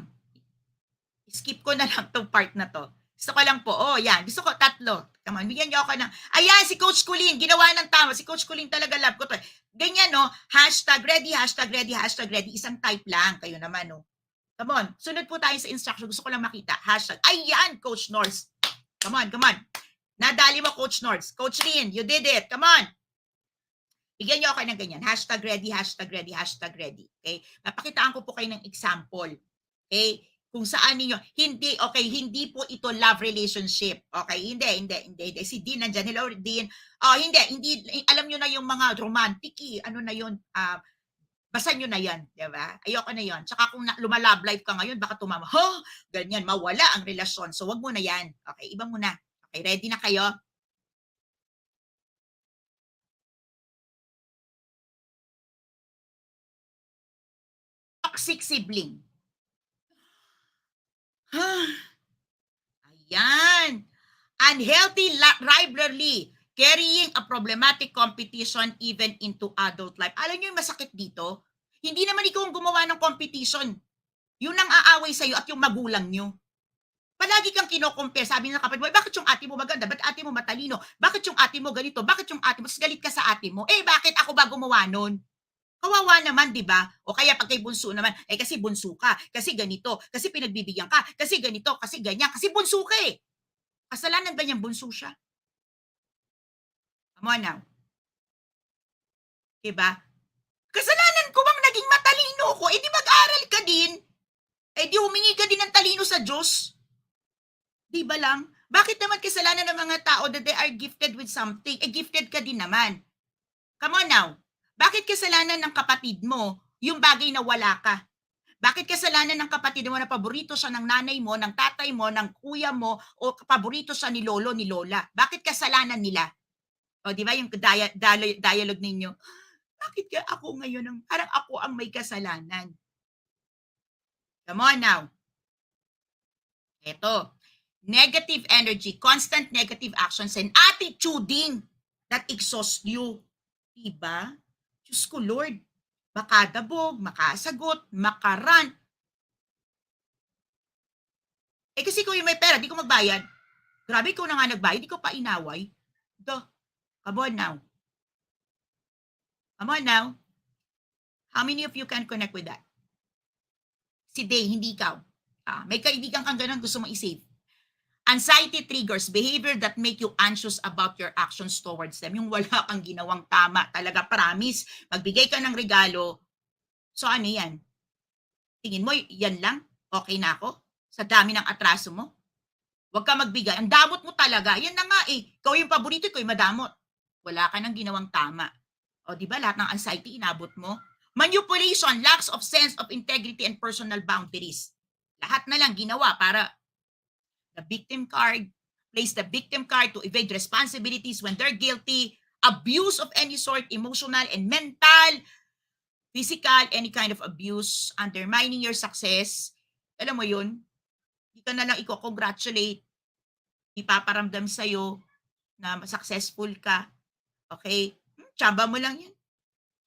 skip ko na lang tong part na to. Gusto ko lang po, yan. Gusto ko 3. Come on, bigyan niyo ako ng, ayan, si Coach Kulin, ginawa ng tama. Si Coach Kulin talaga, love ko to. Ganyan, no? #ready, #ready, #ready. Isang type lang. Kayo naman, no? Come on, sunod po tayo sa instruction. Gusto ko lang makita. Ayan, Coach Norse. Come on. Nadali mo, Coach Norse. Coach Lin, you did it. Come on. Bigyan niyo ako ng ganyan. #ready, #ready, #ready. Okay? Napakitaan ko po kayo ng example. Okay? Kung saan ninyo, hindi po ito love relationship. Okay? Hindi. Si Dean nandyan. Hello, Dean. Hindi. Alam nyo na yung mga romantic, ano na yun, basta nyo na yan, di ba? Ayoko na yan. Tsaka kung lumalove life ka ngayon, baka tumama, ganyan, mawala ang relasyon. So, wag mo na yan. Okay, iba muna. Okay, ready na kayo? Toxic sibling. Ayan. Unhealthy rivalry, carrying a problematic competition even into adult life. Alam nyo yung masakit dito? Hindi naman ikaw ang gumawa ng competition. Yun ang aaway sa'yo at yung magulang nyo. Palagi kang kino-compare. Sabi ng kapatid mo, bakit yung ate mo maganda? Bakit ate mo matalino? Bakit yung ate mo ganito? Bakit yung ate mo? Tapos galit ka sa ate mo. Bakit ako ba gumawa nun? Kawawa naman, di ba? O kaya pag kay bunso naman, kasi bunso ka, kasi ganito, kasi pinagbibigyan ka, kasi ganito, kasi ganyan, kasi bunso ka Kasalanan ba niyang bunso siya? Come on now. Diba? Kasalanan ko bang naging matalino ko? Eh di mag-aral ka din. Eh di humingi ka din ng talino sa Diyos. Di ba lang? Bakit naman kasalanan ng mga tao that they are gifted with something? Eh gifted ka din naman. Come on now. Bakit kasalanan ng kapatid mo yung bagay na wala ka? Bakit kasalanan ng kapatid mo na paborito siya ng nanay mo, ng tatay mo, ng kuya mo, o paborito siya ni lolo, ni lola? Bakit kasalanan nila? O, di ba yung dialogue ninyo? Bakit ka ako ngayon, parang ako ang may kasalanan? Come on now. Ito, negative energy, constant negative actions and attituding that exhaust you. Diba? Diyos ko, Lord, makadabog, makasagot, makaran. Eh kasi kung yung may pera, di ko magbayad. Grabe, ikaw na nga nagbayad, di ko pa inaway. Come on now. Come on now. How many of you can connect with that? Si Day, hindi ikaw. May kaibigan kang ganun, gusto mong i-save. Anxiety triggers behavior that make you anxious about your actions towards them. Yung wala kang ginawang tama, talaga promise, magbigay ka ng regalo. So ano yan? Tingin mo, yan lang? Okay na ako? Sa dami ng atraso mo? Huwag ka magbigay. Ang damot mo talaga. Yan na nga eh. Ikaw yung paborito, ikaw yung madamot. Wala ka nang ginawang tama. O di ba lahat ng anxiety inabot mo? Manipulation, lacks of sense of integrity and personal boundaries. Lahat na lang ginawa para the victim card, place the victim card to evade responsibilities when they're guilty, abuse of any sort, emotional and mental, physical, any kind of abuse, undermining your success. Alam mo yun, hindi ka na lang i-congratulate, ipaparamdam sa'yo na successful ka. Okay? Tsaba mo lang yan.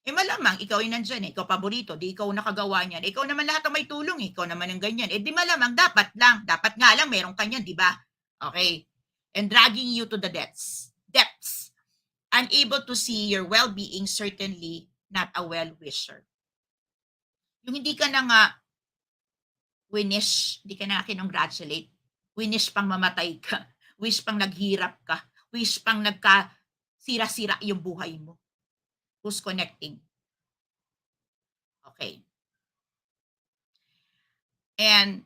Eh malamang, ikaw yung nandyan eh. Ikaw paborito, di ikaw nakagawa niyan. Ikaw naman lahat ang may tulong eh. Ikaw naman ang ganyan. Eh di malamang, dapat lang. Dapat nga lang, meron kanyan, di ba? Okay. And dragging you to the depths. Unable to see your well-being, certainly not a well-wisher. Yung hindi ka na nga winish, hindi ka na kinongratulate. Winish pang mamatay ka. Wish pang naghirap ka. Wish pang nagka-sira-sira yung buhay mo. Who's connecting? Okay. And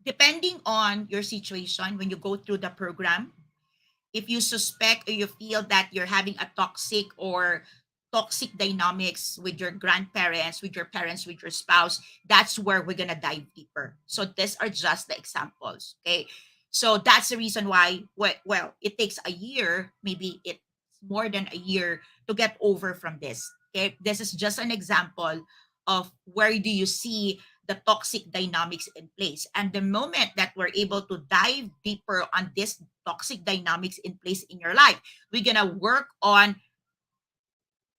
depending on your situation, when you go through the program, if you suspect or you feel that you're having a toxic dynamics with your grandparents, with your parents, with your spouse, that's where we're going to dive deeper. So these are just the examples. Okay. So that's the reason why, well, it takes a year, maybe it's more than a year to get over from this. Okay. This is just an example of where do you see the toxic dynamics in place. And the moment that we're able to dive deeper on this toxic dynamics in place in your life, we're going to work on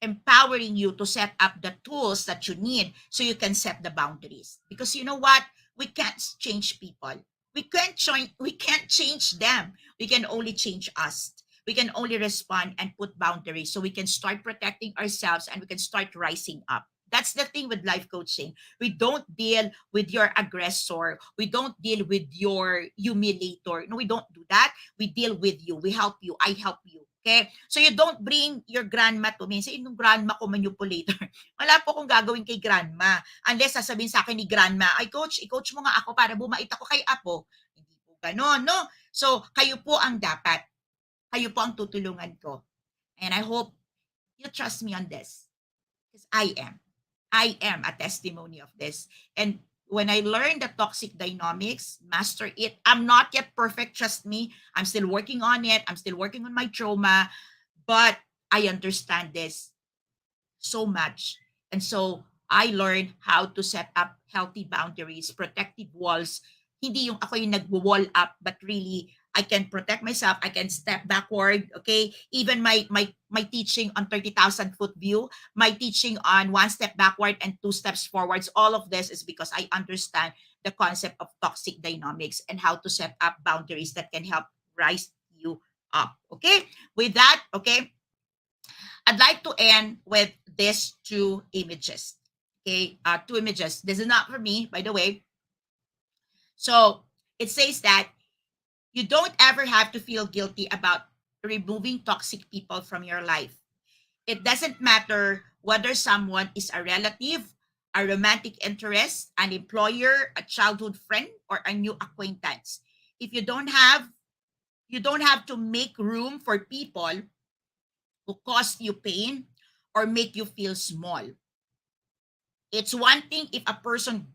empowering you to set up the tools that you need so you can set the boundaries. Because you know what? We can't change people. We can't change them. We can only change us. We can only respond and put boundaries so we can start protecting ourselves and we can start rising up. That's the thing with life coaching. We don't deal with your aggressor. We don't deal with your humiliator. No, we don't do that. We deal with you. We help you. I help you. Okay? So you don't bring your grandma to me. Say, yung grandma ko manipulator. Wala po akong gagawin kay grandma. Unless sasabihin sa akin ni grandma, ay coach, i-coach mo nga ako para bumait ako kay apo. Hindi po ganon, no? So, kayo po ang dapat. Kayo po ang tutulungan ko. And I hope you trust me on this. Because I am a testimony of this. And when I learned the toxic dynamics, master it, I'm not yet perfect, trust me. I'm still working on it. I'm still working on my trauma, but I understand this so much. And so I learned how to set up healthy boundaries, protective walls. Hindi yung ako yung nag-wall up, but really I can protect myself. I can step backward. Okay. Even my teaching on 30,000 foot view, my teaching on 1 step backward and 2 steps forwards. All of this is because I understand the concept of toxic dynamics and how to set up boundaries that can help rise you up. Okay. With that, okay, I'd like to end with these 2 images. Okay. 2 images. This is not for me, by the way. So it says that you don't ever have to feel guilty about removing toxic people from your life. It doesn't matter whether someone is a relative, a romantic interest, an employer, a childhood friend, or a new acquaintance. If you don't have to make room for people who cause you pain or make you feel small. It's one thing if a person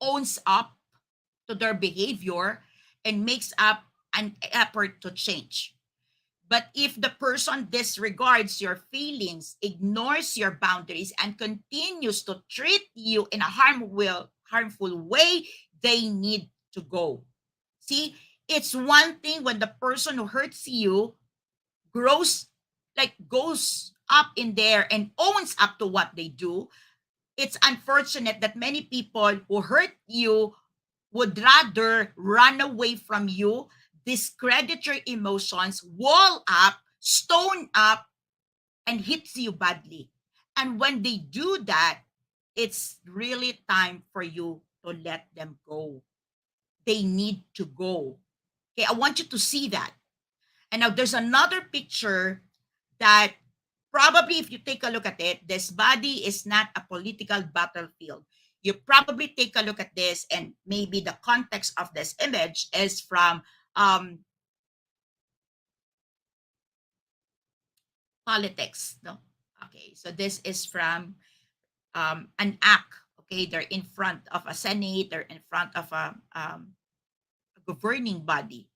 owns up to their behavior and makes up an effort to change. But if the person disregards your feelings, ignores your boundaries, and continues to treat you in a harmful way, they need to go. See, it's one thing when the person who hurts you grows, like goes up in there and owns up to what they do. It's unfortunate that many people who hurt you would rather run away from you, discredit your emotions, wall up, stone up, and hits you badly. And when they do that, it's really time for you to let them go. They need to go. Okay, I want you to see that. And now there's another picture that probably, if you take a look at it, this body is not a political battlefield. You probably take a look at this, and maybe the context of this image is from politics. No, okay. So this is from an act. Okay, they're in front of a senate. They're in front of a governing body.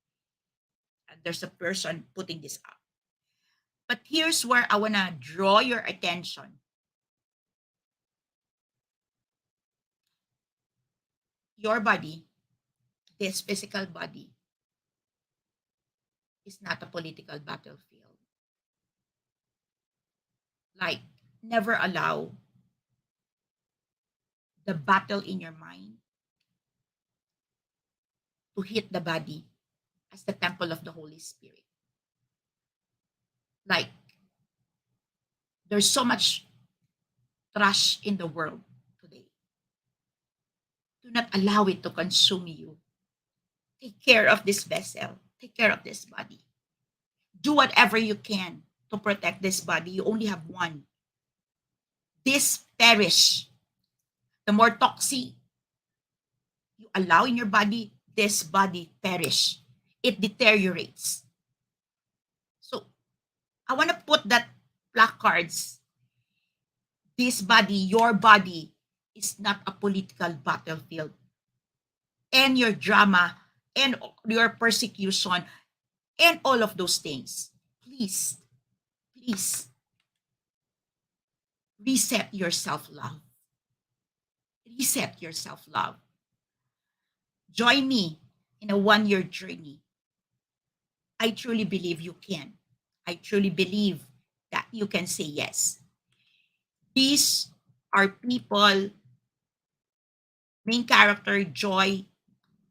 And there's a person putting this up. But here's where I wanna draw your attention. Your body, this physical body, is not a political battlefield. Like, never allow the battle in your mind to hit the body as the temple of the Holy Spirit. Like, there's so much trash in the world today. Do not allow it to consume you. Take care of this vessel. Take care of this body. Do whatever you can to protect this body. You only have one. This perish. The more toxic you allow in your body, this body perish. It deteriorates. So I want to put that placards. This body, your body, is not a political battlefield. And your drama and your persecution and all of those things. Please, please reset your self love. Reset your self love. Join me in a 1 year journey. I truly believe you can. I truly believe that you can say yes. These are people, main character Joy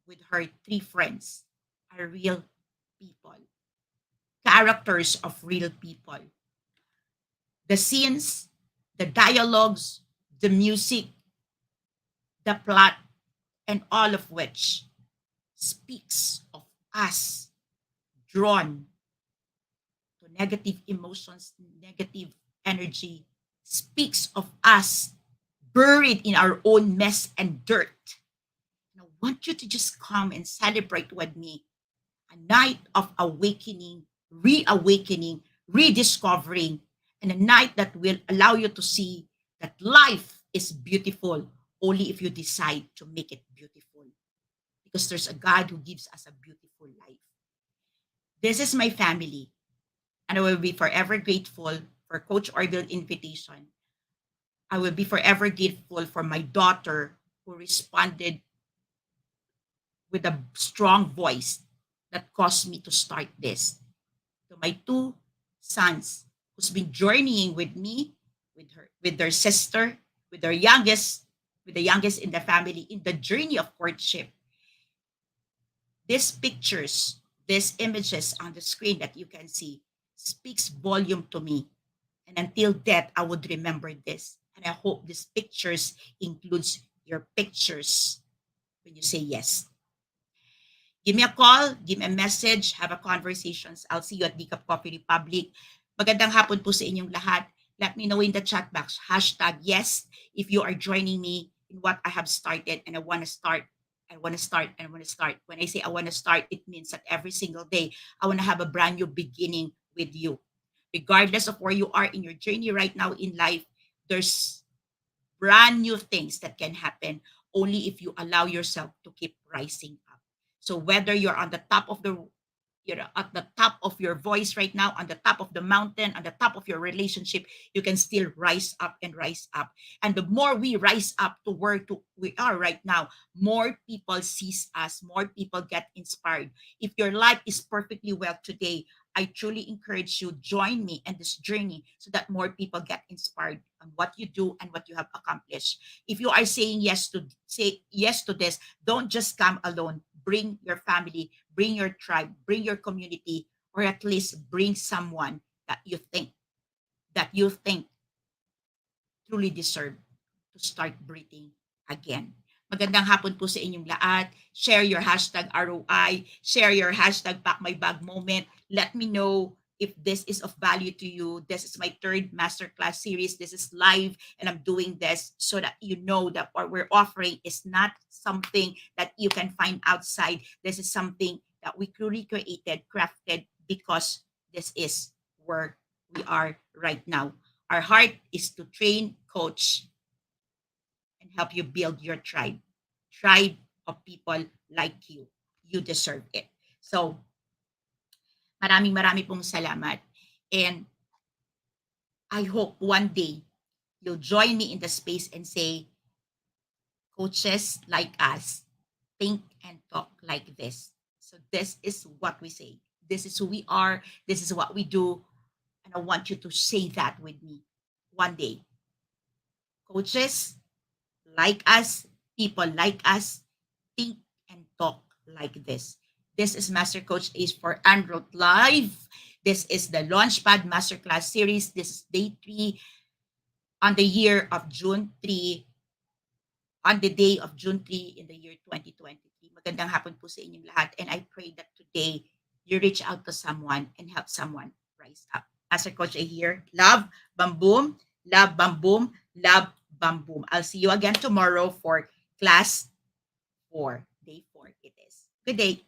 with her three friends are real people, characters of real people. The scenes, the dialogues, the music, the plot, and all of which speaks of us drawn to negative emotions, negative energy, speaks of us buried in our own mess and dirt. And I want you to just come and celebrate with me a night of awakening, reawakening, rediscovering, and a night that will allow you to see that life is beautiful only if you decide to make it beautiful. Because there's a God who gives us a beautiful life. This is my family, and I will be forever grateful for Coach Orville's invitation. I will be forever grateful for my daughter who responded with a strong voice that caused me to start this. To my two sons who's been journeying with me, with their sister, with their youngest, with the youngest in the family in the journey of courtship. These pictures, these images on the screen that you can see speaks volume to me. And until death, I would remember this. And I hope these pictures includes your pictures when you say yes. Give me a call, give me a message, have a conversations. I'll see you at Decaf Coffee Republic. Magandang hapon po sa inyong lahat. Let me know in the chat box. Hashtag yes if you are joining me in what I have started and I want to start. I want to start and I want to start. When I say I want to start, it means that every single day I want to have a brand new beginning with you. Regardless of where you are in your journey right now in life, there's brand new things that can happen only if you allow yourself to keep rising up. So whether you're on the top of the you're at the top of your voice right now, on the top of the mountain, on the top of your relationship, you can still rise up and rise up. And the more we rise up to where we are right now, more people sees us, more people get inspired. If your life is perfectly well today, I truly encourage you join me in this journey so that more people get inspired on what you do and what you have accomplished. If you are saying yes to this, don't just come alone. Bring your family, bring your tribe, bring your community, or at least bring someone that you think truly deserve to start breathing again. Magandang hapon po sa inyong lahat. Share your hashtag ROI. Share your hashtag Pack My Bag moment. Let me know if this is of value to you. This is my third masterclass series. This is live and I'm doing this so that you know that what we're offering is not something that you can find outside. This is something that we truly created, crafted because this is where we are right now. Our heart is to train, coach, and help you build your tribe. Tribe of people like you. You deserve it. So, maraming pong salamat. And I hope one day you'll join me in the space and say, coaches like us think and talk like this. So this is what we say. This is who we are. This is what we do. And I want you to say that with me one day. Coaches like us, people like us, think and talk like this. This is Master Coach Ace for Android Live. This is the Launchpad Masterclass Series. This is day 3 on the year of June 3, on the day of June 3 in the year 2023. Magandang hapon po sa inyong lahat. And I pray that today you reach out to someone and help someone rise up. Master Coach A here. Love, bam boom, love, bam boom, love, bam boom. I'll see you again tomorrow for class 4. Day 4 it is. Good day.